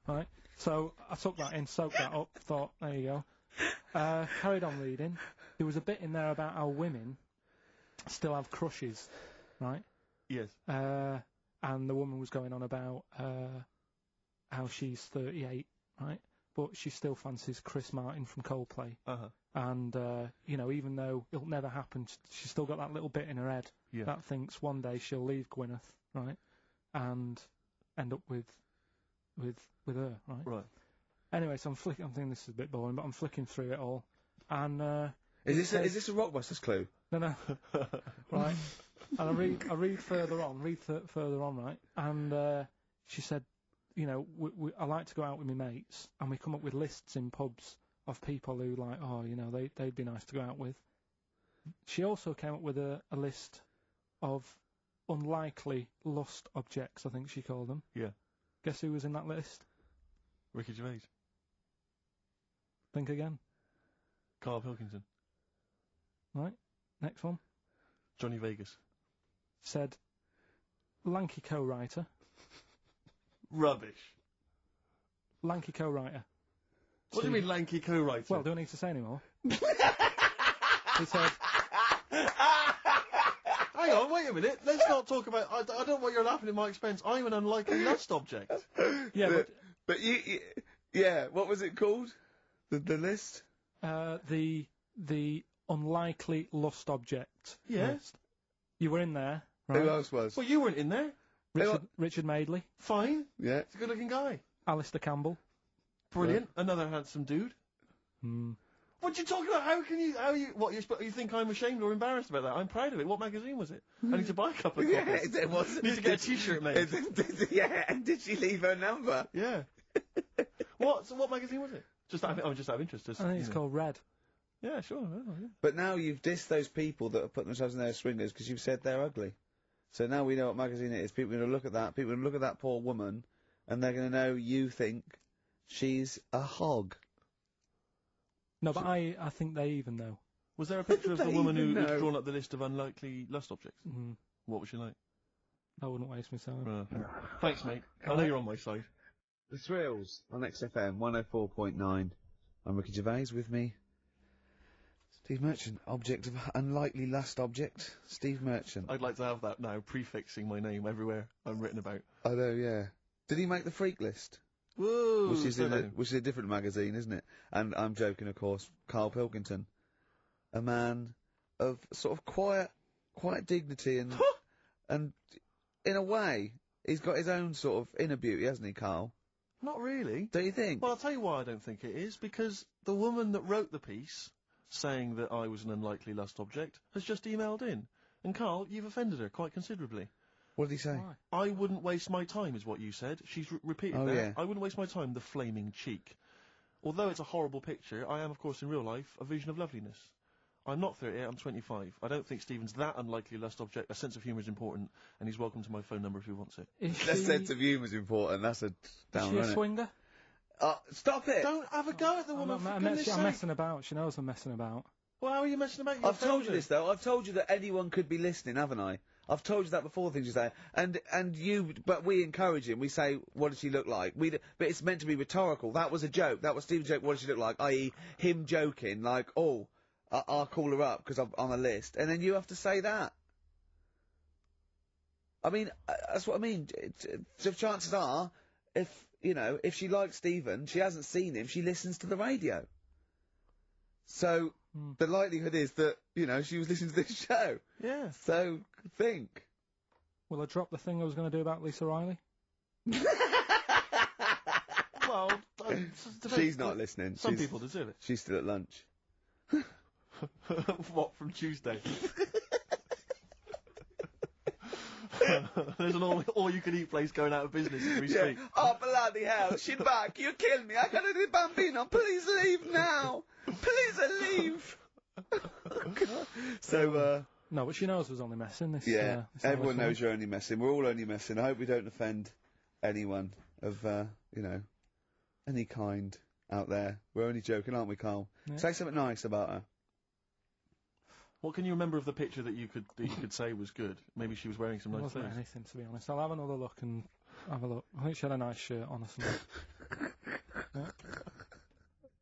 right. So I took that in, soaked that up, thought, there you go. Carried on reading. There was a bit in there about how women still have crushes, right? Yes. And the woman was going on about how she's 38, right? But she still fancies Chris Martin from Coldplay. Uh-huh. And, you know, even though it'll never happen, she's still got that little bit in her head that thinks one day she'll leave Gwyneth, right? And end up with her, right? Right. Anyway, so I'm thinking this is a bit boring, but I'm flicking through it all. And, Is this a Rockbusters clue? No. Right. And I read further on, right? And she said, you know, I like to go out with my mates, and we come up with lists in pubs of people who like, oh, you know, they'd be nice to go out with. She also came up with a list of unlikely lust objects, I think she called them. Yeah. Guess who was in that list? Ricky Gervais. Think again. Karl Pilkington. Right. Next one. Johnny Vegas. Said, lanky co-writer. Rubbish. Lanky co-writer. What do you mean lanky co-writer? Well, do I need to say any more? He said, hang on, wait a minute. Let's not talk about... I don't know why you're laughing at my expense. I'm an unlikely lust object. yeah, But yeah, what was it called? The list? The unlikely lust object. Yeah. List. You were in there, right? Who else was? Well, you weren't in there. Richard Madeley, Fine. Yeah. He's a good-looking guy. Alistair Campbell. Brilliant. Another handsome dude. Hmm. What are you talking about? You think I'm ashamed or embarrassed about that? I'm proud of it. What magazine was it? I need to buy a couple of copies. Yeah, it was. Need to get a t-shirt made. Yeah, and did she leave her number? Yeah. What magazine was it? Just out of interest. I think it's called Red. Yeah, sure. Yeah. But now you've dissed those people that are putting themselves in there as swingers because you've said they're ugly. So now we know what magazine it is. People are going to look at that. People are going to look at that poor woman, and they're going to know you think she's a hog. No, but I think they even know. Was there a picture of the woman who's know. drawn up the list of unlikely lust objects? Mm. What was she like? I wouldn't waste my time. Thanks, mate. I know you're on my side. The Thrills on XFM 104.9. I'm Ricky Gervais, with me Steve Merchant, object of unlikely lust object. Steve Merchant. I'd like to have that now, prefixing my name everywhere I'm written about. I know, yeah. Did he make the freak list? Whoa! Which is a different magazine, isn't it? And I'm joking, of course. Karl Pilkington, a man of sort of quiet dignity and in a way, he's got his own sort of inner beauty, hasn't he, Karl? Not really. Do you think? Well, I'll tell you why I don't think it is, because the woman that wrote the piece, saying that I was an unlikely lust object, has just emailed in. And Karl, you've offended her quite considerably. What did he say? Why? I wouldn't waste my time, is what you said. She's repeated that. Yeah. I wouldn't waste my time, the flaming cheek. Although it's a horrible picture, I am, of course, in real life, a vision of loveliness. I'm not 38, I'm 25. I don't think Stephen's that unlikely lust object. A sense of humour is important, and he's welcome to my phone number if he wants it. That sense of humour's important, that's a down, Is she a isn't it? swinger? Stop it! Don't have a go at the woman, for goodness sake. I'm messing about. She knows I'm messing about. Well, how are you messing about? I've told you this, though. I've told you that anyone could be listening, haven't I? I've told you that before, things you say. But we encourage him. We say, what does she look like? But it's meant to be rhetorical. That was a joke. That was Stephen's joke, what does she look like? I.e., him joking, like, I'll call her up because I'm on a list. And then you have to say that. I mean, that's what I mean. So chances are, if she likes Stephen, she hasn't seen him, she listens to the radio. So, the likelihood is that, she was listening to this show. Yeah. So, think. Will I drop the thing I was going to do about Lisa Riley? Well, she's not listening. Some people deserve it. She's still at lunch. What, from Tuesday? There's an all-you-can-eat place going out of business as we speak. Oh, bloody hell, she's back. You killed me. I gotta do Bambino. Please leave now. Please leave. So, No, but she knows I was only messing. This, everyone knows you're only messing. We're all only messing. I hope we don't offend anyone of, any kind out there. We're only joking, aren't we, Karl? Yeah. Say something nice about her. What can you remember of the picture that you could say was good? Maybe she was wearing some nice wasn't clothes. anything, to be honest. I'll have another look and have a look. I think she had a nice shirt on or something. Yeah.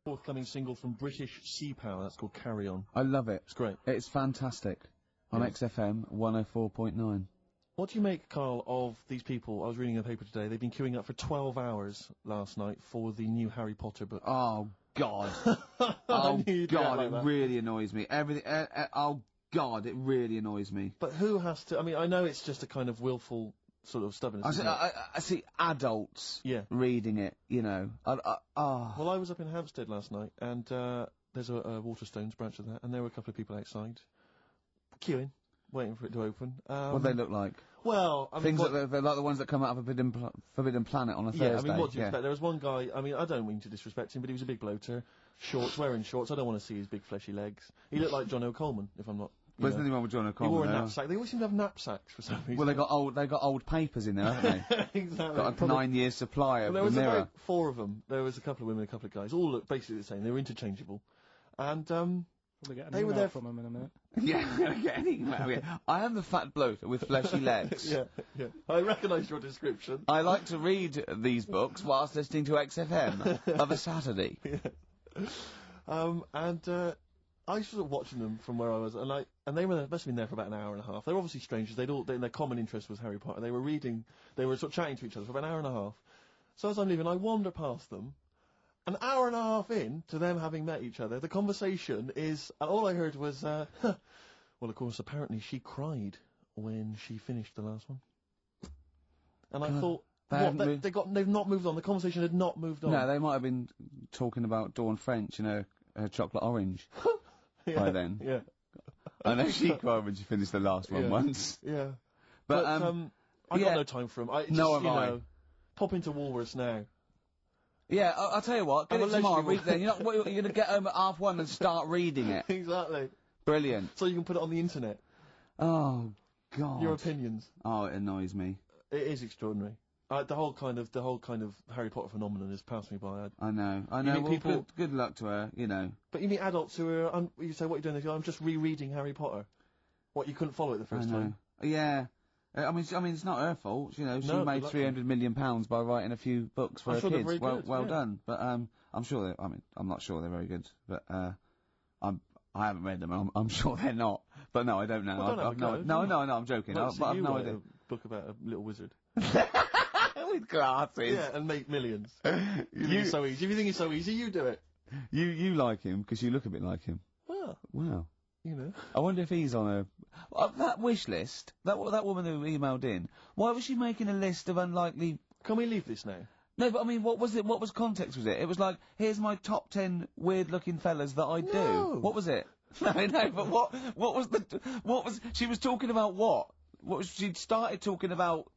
Forthcoming single from British Sea Power. That's called Carry On. I love it. It's great. It's fantastic. On XFM 104.9. What do you make, Karl, of these people? I was reading a paper today. They've been queuing up for 12 hours last night for the new Harry Potter book. Oh, God. Oh, God, like it really annoys me. Everything. Oh, God, it really annoys me. But who has to... I mean, I know it's just a kind of willful sort of stubbornness. I see adults reading it, Well, I was up in Hampstead last night, and there's a Waterstones branch of that, and there were a couple of people outside, queuing, waiting for it to open. What do they look like? Well, I mean... Things they're like the ones that come out of Forbidden Planet on a Thursday. Yeah, I mean, what do you expect? There was one guy, I mean, I don't mean to disrespect him, but he was a big bloater, wearing shorts. I don't want to see his big fleshy legs. He looked like John O'Coleman, if I'm not... There's nothing wrong with John O'Connor. He wore a knapsack. They always seem to have knapsacks for some reason. Well, they got old papers in there, haven't they? Exactly. Got a 9-year supply of there the was Mirror. about 4 of them. There was a couple of women, a couple of guys. All looked basically the same. They were interchangeable. And, they were there from him in a minute. Yeah, I'm going to get an email. Yeah. I am the fat bloater with fleshy legs. Yeah. I recognised your description. I like to read these books whilst listening to XFM of a Saturday. Yeah. I was sort of watching them from where I was, and they must have been there for about an hour and a half. They were obviously strangers. Their common interest was Harry Potter. They were sort of chatting to each other for about an hour and a half. So as I'm leaving, I wander past them. An hour and a half in to them having met each other, the conversation is, and all I heard was, well, of course, apparently she cried when she finished the last one. And I thought, they've not moved on. The conversation had not moved on. No, they might have been talking about Dawn French, chocolate orange. By then. Yeah. I know she cried when she finished the last one once. Yeah. But I got no time for them. Pop into Woolworths now. Yeah, I'll tell you what, get it tomorrow, read it then. You're going to get home at 1:30 and start reading it. Exactly. Brilliant. So you can put it on the internet. Oh, God. Your opinions. Oh, it annoys me. It is extraordinary. The whole kind of Harry Potter phenomenon has passed me by. I know. Well, good luck to her, But you meet adults who are, you say, what are you doing? They go, I'm just rereading Harry Potter. What, you couldn't follow it the first time? Yeah. I mean, it's not her fault. She made £300 million by writing a few books for her kids. Very good, well done. But I'm sure I'm not sure they're very good. But I haven't read them. I'm sure they're not. But no, I don't know. Well, no, I'm joking. I've no idea. A book about a little wizard. With glasses. Yeah, and make millions. You think it's so easy. If you think it's so easy, you do it. You like him because you look a bit like him. Well. Wow. you know. I wonder if he's on that wish list. That woman who emailed in. Why was she making a list of unlikely? Can we leave this now? No, but I mean, what was it? What was context was it? It was like, here's my top 10 weird-looking fellas that I do. What was it? No, but what was? She was talking about what? She started talking about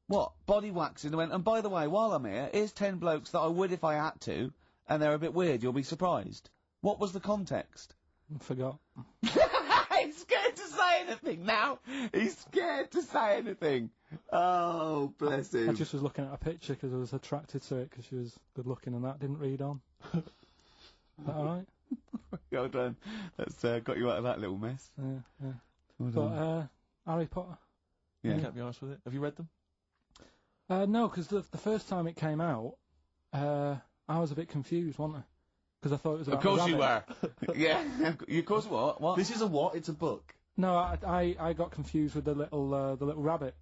what? Body waxing, and went. And by the way, while I'm here, here's 10 blokes that I would if I had to, and they're a bit weird. You'll be surprised. What was the context? I forgot. He's scared to say anything now. He's scared to say anything. Oh, bless him. I just was looking at a picture because I was attracted to it because she was good looking and that. Didn't read on. Is that alright? Well done. That's got you out of that little mess. Yeah. Well But done. Harry Potter. Yeah. You can't be honest with it. Have you read them? No, because the first time it came out, I was a bit confused, wasn't I? Because I thought it was about Of course the you were. rabbit. Yeah. Of course what? What? This is a what? It's a book. No, I got confused with the little rabbit.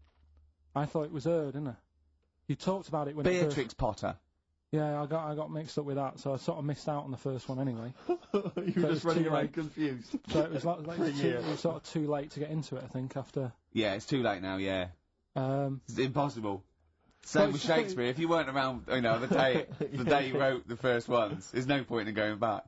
I thought it was her, didn't I? You talked about it when Beatrix Potter. Yeah, I got mixed up with that, so I sort of missed out on the first one anyway. You were just running around confused. So it was it was sort of too late to get into it, I think, after. Yeah, it's too late now. Yeah. It's impossible. Well, Same with Shakespeare. If you weren't around, the day he wrote the first ones, there's no point in going back.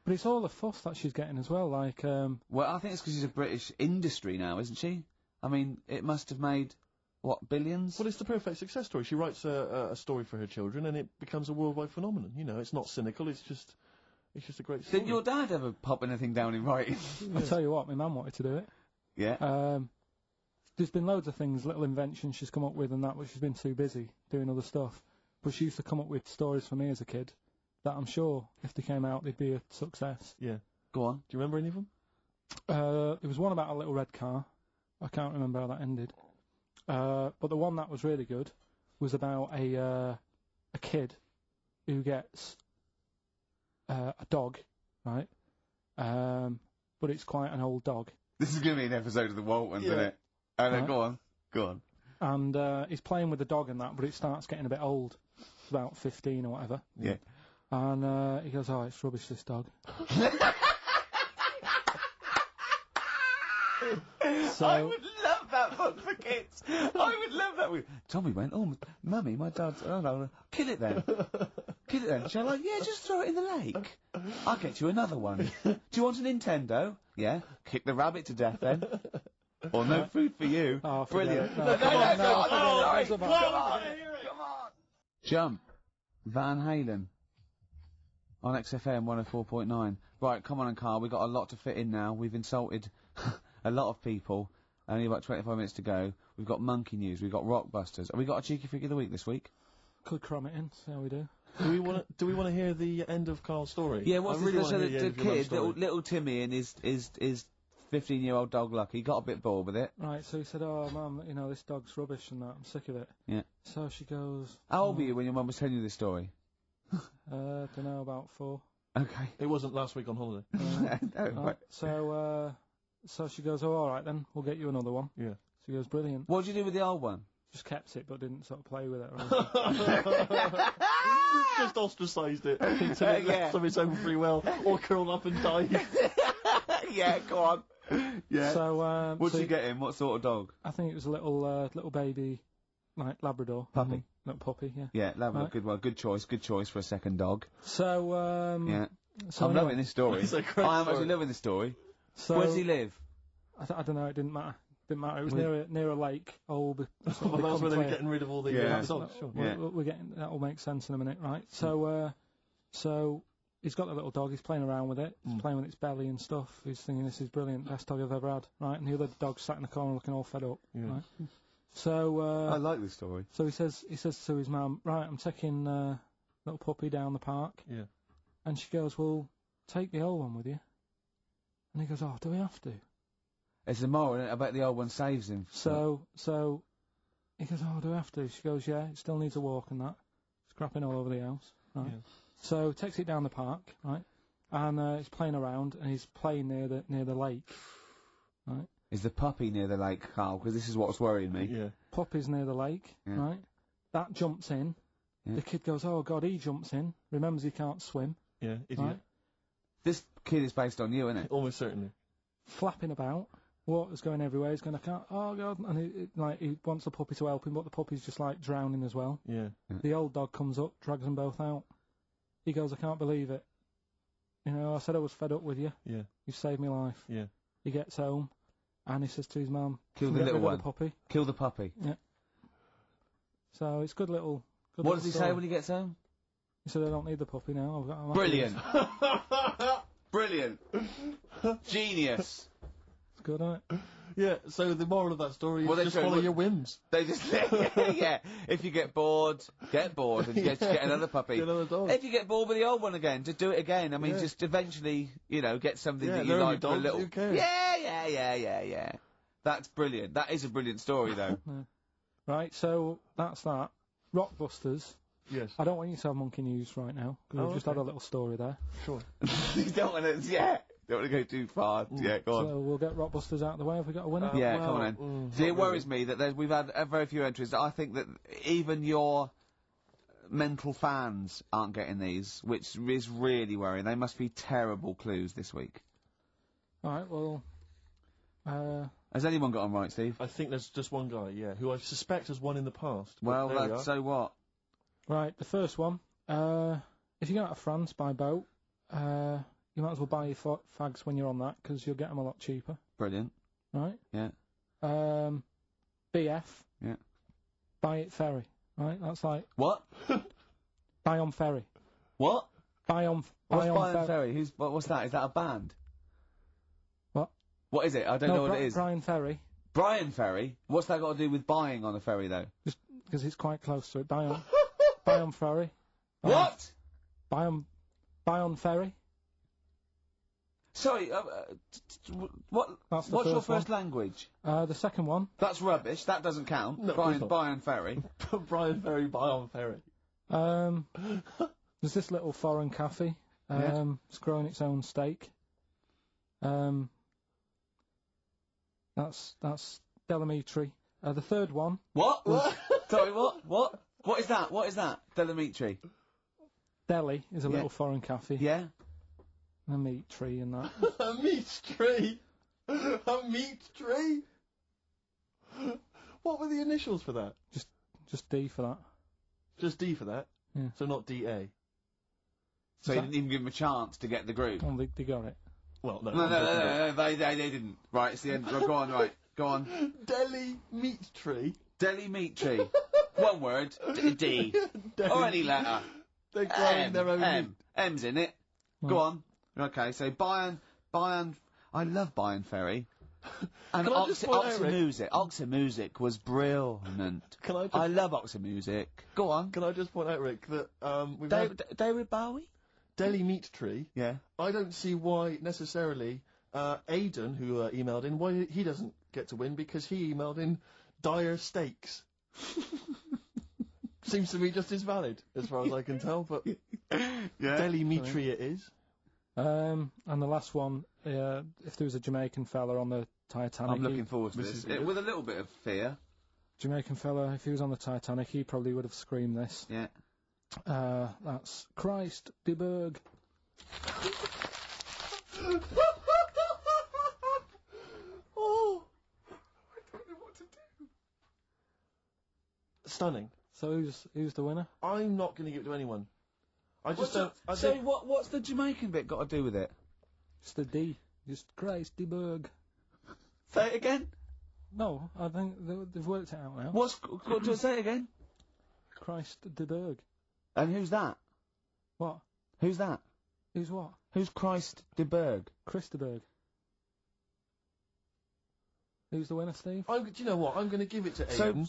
But it's all the fuss that she's getting as well. Like, well, I think it's because she's a British industry now, isn't she? I mean, it must have made what, billions? Well, it's the perfect success story. She writes a story for her children, and it becomes a worldwide phenomenon. You know, it's not cynical. It's just a great story. Did your dad ever pop anything down in writing? I'll tell you what, my mum wanted to do it. Yeah. There's been loads of things, little inventions she's come up with and that, but she's been too busy doing other stuff. But she used to come up with stories for me as a kid that I'm sure, if they came out, they'd be a success. Yeah. Go on. Do you remember any of them? There was one about a little red car. I can't remember how that ended. But the one that was really good was about a kid who gets a dog, right? But it's quite an old dog. This is going to be an episode of the Waltons, isn't it? Oh, no, Right. Go on. And he's playing with the dog and that, but it starts getting a bit old. It's about 15 or whatever. Yeah. And he goes, oh, it's rubbish, this dog. So, I would love that book for kids. I would love that. Tommy went, oh, Mummy, my dad's... Oh, no, kill it then. Kill it then. She's like, yeah, just throw it in the lake. I'll get you another one. Do you want a Nintendo? Yeah. Kick the rabbit to death then. Or no food for you. Oh, brilliant. No, come on. Come on. Jump. Van Halen. On XFM 104.9. Right, come on, Karl. We've got a lot to fit in now. We've insulted a lot of people. Only about 25 minutes to go. We've got monkey news. We've got rockbusters. Have we got a cheeky freak of the week this week? Could cram it in, see how we do. Do we want to hear the end of Karl's story? Yeah, what's really the kid, little Timmy and his 15-year-old dog Lucky, got a bit bored with it. Right, so he said, oh, Mum, this dog's rubbish and that. I'm sick of it. Yeah. So she goes... How old were you when your mum was telling you this story? Don't know, about 4. Okay. It wasn't last week on holiday. Right, so she goes, oh, all right then, we'll get you another one. Yeah. She goes, brilliant. What did you do with the old one? Just kept it, but didn't sort of play with it or anything. Just ostracised it until it left of its own free will, or curled up and died. Yeah, go on. Yeah. So, what'd you get him? What sort of dog? I think it was a little baby, like Labrador. Puppy. Little puppy, yeah. Yeah, Labrador, Right. Good one. Good choice for a second dog. So, Yeah. So I'm anyway, loving this story. It's a great I am story. actually loving this story. So, Where does he live? I don't know, it didn't matter. It was Well- near a lake. Well, that's where they were getting rid of all the dogs. Sure. Yeah. We're getting, that'll make sense in a minute, right? So, so he's got the little dog, he's playing around with it, he's playing with its belly and stuff, he's thinking this is brilliant, best dog I've ever had, right? And the other dog sat in the corner looking all fed up, Yeah. right? So, I like this story. so he says to his mum, right, I'm taking little puppy down the park. Yeah. And she goes, well, take the old one with you. And he goes, oh, do we have to? It's a moral, isn't it? I bet the old one saves him. So he goes, oh, do we have to? She goes, yeah, it still needs a walk and that. Scrapping all over the house, right? Yeah. So takes it down the park, right? And he's playing around, and he's playing near the lake, right? Is the puppy near the lake, Karl? Because this is what's worrying me. Yeah. Puppy's near the lake, right? That jumps in. Yeah. The kid goes, oh, God, he jumps in. Remembers he can't swim, Yeah. Idiot. right? This kid is based on you, isn't it? Almost certainly. flapping about. Water's going everywhere. He's going, I can't. Oh God! And he wants the puppy to help him, but the puppy's just like drowning as well. Yeah. The old dog comes up, drags them both out. He goes, I can't believe it. You know, I said I was fed up with you. Yeah. You saved my life. Yeah. He gets home, and he says to his mum, Kill the little one. The puppy. Kill the puppy. Yeah. So it's good little. What does he say when he gets home? He said, I don't need the puppy now. I'm Brilliant. Brilliant. Genius. It's good, isn't it? Yeah, so the moral of that story is just follow your whims. They just, yeah. If you get bored and you get another puppy. Get another dog. If you get bored with the old one again, just do it again. I mean, just eventually, get something that you like for a little. Who cares? Yeah. That's brilliant. That is a brilliant story, though. Yeah. Right, so that's that. Rockbusters. Yes. I don't want you to have monkey news right now, because we've just had a little story there. Sure. You don't want to, don't want to go too far. Yeah, go on. So we'll get Rockbusters out of the way. Have we got a winner? Come on then. See, it worries me that we've had very few entries. I think that even your mental fans aren't getting these, which is really worrying. They must be terrible clues this week. All right, well... Has anyone got them right, Steve? I think there's just one guy, who I suspect has won in the past. Well, so what? Right, the first one. If you go out of France by boat, you might as well buy your fags when you're on that, because you'll get them a lot cheaper. Brilliant. Right? Yeah. BF. Yeah. Buy it ferry. Right? That's like... What? Buy on ferry. What? Buy on Ferry? What's that? Is that a band? What? What is it? I don't know what it is. Brian Ferry. Brian Ferry? What's that got to do with buying on a ferry, though? Just because it's quite close to it. Buy on ferry. What? Buy on ferry. Sorry, what's your first language? The second one. That's rubbish. That doesn't count. No, Brian Ferry. Brian Ferry, buy on ferry. There's this little foreign cafe. It's growing its own steak. That's Delamitri. The third one. What? Sorry, what? What is that? What is that? Delamitri. Deli is a little foreign cafe. Yeah. A meat tree and that. A meat tree? A meat tree? What were the initials for that? Just D for that. Just D for that? Yeah. So not DA? So you didn't even give them a chance to get the group? Oh, they got it. Well, no. No, they didn't. Right, it's the end. Go on, right. Go on. Deli meat tree? Deli meat tree. One word. D. Or any letter. They're growing their own meat. M's in it. Right. Go on. Okay, so Bayern, I love Bayern Ferry. And Oxymusic was brilliant. I love Oxymusic. Go on. Can I just point out, Rick, that we've David Bowie? Deli meat tree. Yeah. I don't see why necessarily Aidan, who emailed in, why he doesn't get to win, because he emailed in dire steaks. Seems to me just as valid, as far as I can tell, but Deli meat tree it is. And the last one, if there was a Jamaican fella on the Titanic... I'm looking forward to this. With a little bit of fear. Jamaican fella, if he was on the Titanic, he probably would have screamed this. Yeah. That's Christ de Burgh. Oh! I don't know what to do. Stunning. So who's the winner? I'm not going to give it to anyone. I just don't... what's the Jamaican bit got to do with it? Just the D. Just Christ de Burgh. Say it again? No, I think they've worked it out now. Say it again? Christ de Burgh. And who's that? What? Who's that? Who's what? Who's Christ de Burgh? Chris de Burgh. Who's the winner, Steve? Do you know what? I'm going to give it to Aidan.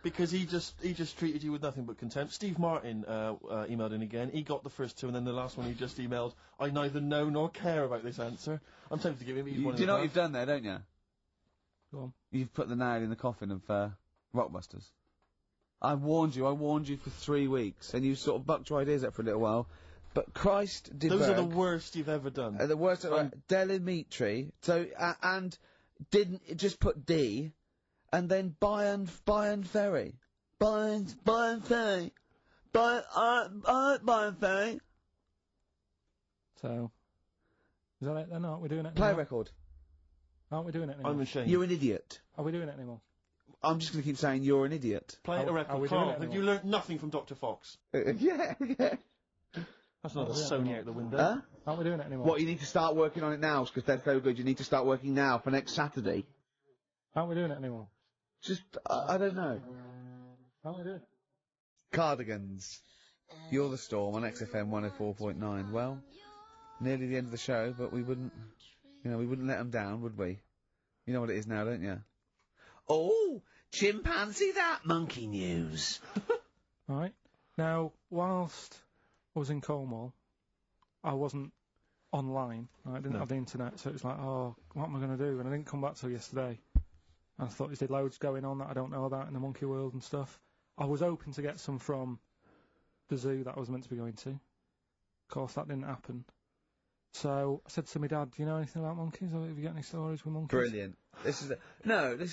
Because he just treated you with nothing but contempt. Steve Martin emailed in again. He got the first two, and then the last one he just emailed, I neither know nor care about this answer. I'm tempted to give him... Do you know what you've done there, don't you? Go on. You've put the nail in the coffin of Rockbusters. I warned you for 3 weeks, and you sort of bucked your ideas up for a little while. But Christ de Burgh... Those are the worst you've ever done. The worst... Delimitri. So, and didn't just put D... And then Bayern Ferry. Bayern Ferry. Bayern Ferry. So, is that it then? We're doing it Play now? record. Aren't we doing it anymore? I'm ashamed. You're an idiot. Are we doing it anymore? I'm just going to keep saying you're an idiot. Play it a Are record. we doing Karl, it have you anymore? learnt nothing from Dr. Fox? Yeah. That's another yeah, Sony yeah. out the window. Huh? Aren't we doing it anymore? What, you need to start working on it now, because they're so good. You need to start working now for next Saturday. Aren't we doing it anymore? Just, I don't know. Aren't we doing it? Cardigans. You're the Storm on XFM 104.9. Well, nearly the end of the show, but we wouldn't, we wouldn't let them down, would we? You know what it is now, don't you? Oh, chimpanzee that monkey news. Right. Now, whilst I was in Cornwall, I wasn't online. I didn't have the internet, so it was like, oh, what am I going to do? And I didn't come back till yesterday. And I thought there's loads going on that I don't know about in the monkey world and stuff. I was hoping to get some from the zoo that I was meant to be going to. Of course, that didn't happen. So I said to my dad, do you know anything about monkeys? Or have you got any stories with monkeys? Brilliant. This is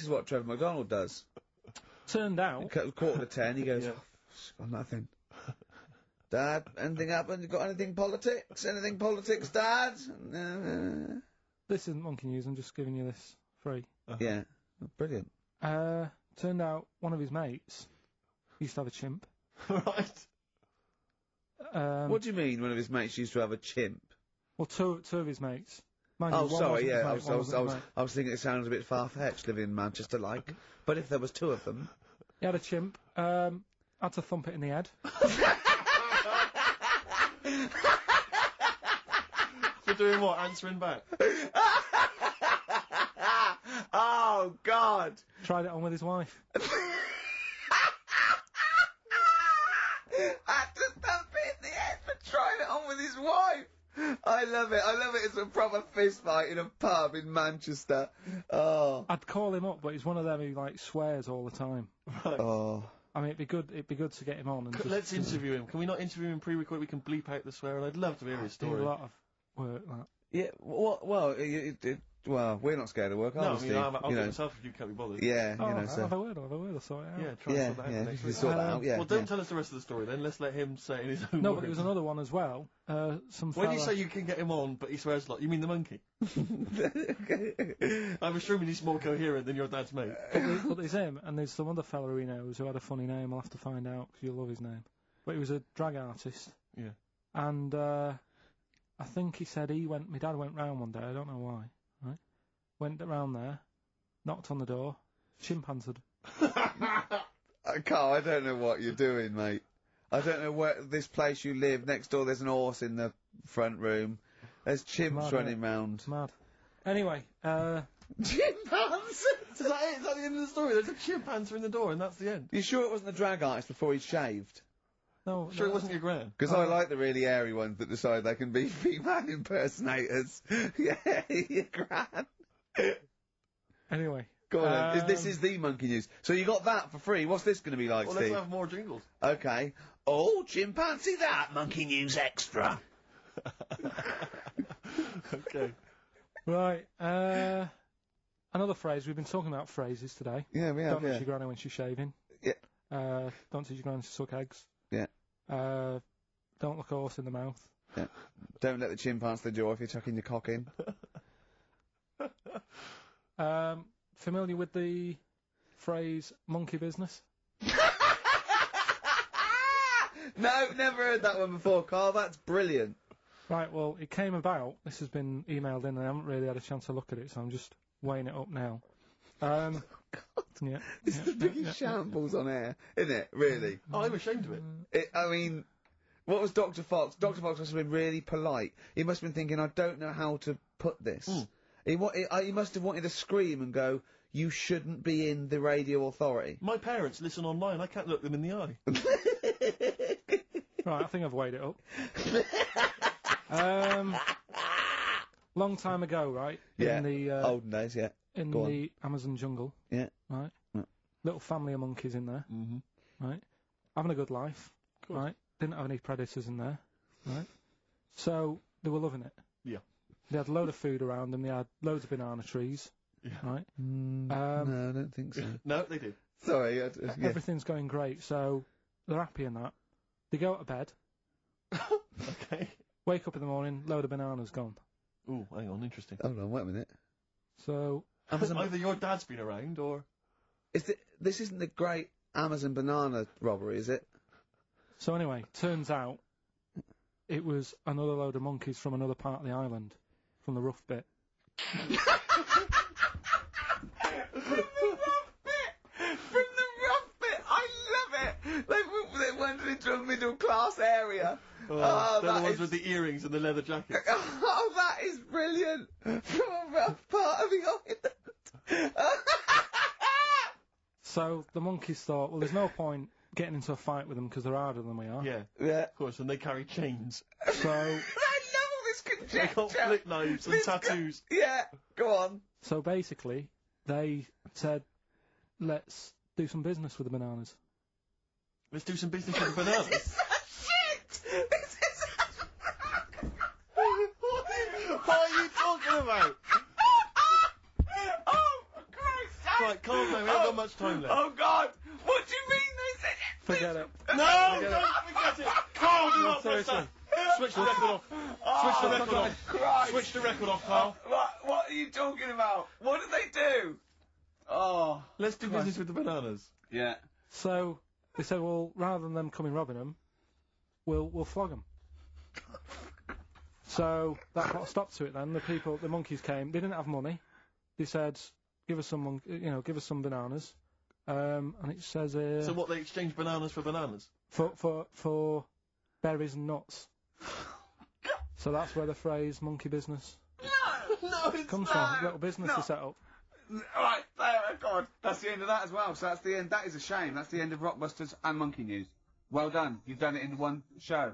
what Trevor McDonald does. Turned out... Quarter to 10, he goes, got nothing. Dad, anything happened? You got anything politics? Anything politics, Dad? This isn't monkey news, I'm just giving you this free. Yeah, brilliant. Turned out one of his mates used to have a chimp. Right. What do you mean one of his mates used to have a chimp? Well, two of his mates. Mind you, Oh, one sorry, wasn't his yeah, mate, one wasn't his mate. I was thinking it sounds a bit far-fetched living in Manchester, like. But if there was two of them... He had a chimp, had to thump it in the head. For doing what? Answering back? Oh, God! Tried it on with his wife. Had to thump it in the head for trying it on with his wife! I love it. It's a proper fist fight in a pub in Manchester. Oh. I'd call him up, but he's one of them who, like, swears all the time. Right. Oh. I mean, it'd be good to get him on and just... Let's interview him. Can we not interview him pre-record? We can bleep out the swear, and I'd love to hear his do story. a lot of work, that. Yeah, well, we're not scared of work, No, are I we, mean, Steve? I'll do it myself if you can't be bothered. Yeah, Oh, so... I'll have a word, I'll sort it out. Yeah, try and sort that out for next you week. sort that out, yeah. Well, don't tell us the rest of the story then. Let's let him say it in his own No, words. but there was another one as well. Some When you fella- say you can get him on, but he swears a lot, you mean the monkey? I'm assuming he's more coherent than your dad's mate. But there's him, and there's some other fella he knows who had a funny name. I'll have to find out, because you'll love his name. But he was a drag artist. Yeah. And I think he said my dad went round one day, I don't know why, right? Went round there, knocked on the door, chimpanzeed. Carl, I don't know what you're doing, mate. I don't know where this place you live. Next door, there's an horse in the front room. There's chimps running round. It's mad. Anyway, Chimpanzee! Is that it? Is that the end of the story? There's a chimp answering the door, and that's the end. You sure it wasn't the drag artist before he shaved? no, Sure, it wasn't your gran. Because I like the really airy ones that decide they can be female impersonators. Yeah, your gran. Anyway. Go on then. This is the monkey news. So you got that for free. What's this going to be like, Well, Steve? let's have more jingles. Okay. Oh, chimpanzee that, monkey news extra. Okay. Right, another phrase. We've been talking about phrases today. Yeah, we have, Don't touch your granny when she's shaving. Yeah. Don't teach your granny to suck eggs. Yeah. Don't look a horse in the mouth. Yeah. Don't let the chimp answer the door if you're chucking your cock in. Familiar with the phrase monkey business? No, never heard that one before, Carl. That's brilliant. Right, well, it came about. This has been emailed in, and I haven't really had a chance to look at it, so I'm just weighing it up now. God. Yeah. It's the biggest shambles on air, isn't it? Really? Oh, I'm ashamed of it. I mean, what was Dr. Fox? Dr. Fox must have been really polite. He must have been thinking, I don't know how to put this. He must have wanted to scream and go, you shouldn't be in the radio authority. My parents listen online. I can't look them in the eye. Right, I think I've weighed it up. Long time ago, right? Yeah. In the olden days, yeah. in Go the Amazon jungle. Yeah. Right. Yeah. Little family of monkeys in there. Mm-hmm. Right. Having a good life. Good. Right. Didn't have any predators in there. Right. So they were loving it. Yeah. They had a load of food around them. They had loads of banana trees. Yeah. Right. No, I don't think so. No, they did. Sorry. Yeah. Everything's going great. So they're happy in that. They go to bed. Okay. Wake up in the morning. Load of bananas gone. Ooh, hang on, interesting. Hold on, wait a minute. So Either your dad's been around, or... This isn't the great Amazon banana robbery, is it? So anyway, turns out it was another load of monkeys from another part of the island, from the rough bit. From the rough bit! I love it! They went into a middle-class area. Oh, they're the ones with the earrings and the leather jackets. Oh, that is brilliant! From a rough part of the island. So the monkeys thought, well, there's no point getting into a fight with them because they're harder than we are. Yeah, of course, and they carry chains. I So love all this conjecture. They got flick knives and tattoos. Yeah, go on. So basically, they said, let's do some business with the bananas. Let's do some business with the bananas. Shit! What are you talking about? Oh, for Christ's sake! Right, calm down, we haven't got much time left. Oh, God! What do you mean they said it? Forget it. No, don't forget it! Carl, do not press that! Switch the record off. Switch the record off. Christ. Switch the record off, Carl. What are you talking about? What did they do? Oh. Let's do business with the bananas. Yeah. So they said, well, rather than them coming robbing them, we'll flog them. So that put a stop to it then. The monkeys came. They didn't have money. They said, give us some bananas. And it says here... So what, they exchange bananas for bananas? For berries and nuts. So that's where the phrase monkey business No, it's comes not. from. Little business No. they set up. Right, there, God. That's the end of that as well. So that's the end. That is a shame. That's the end of Rockbusters and Monkey News. Well done. You've done it in one show.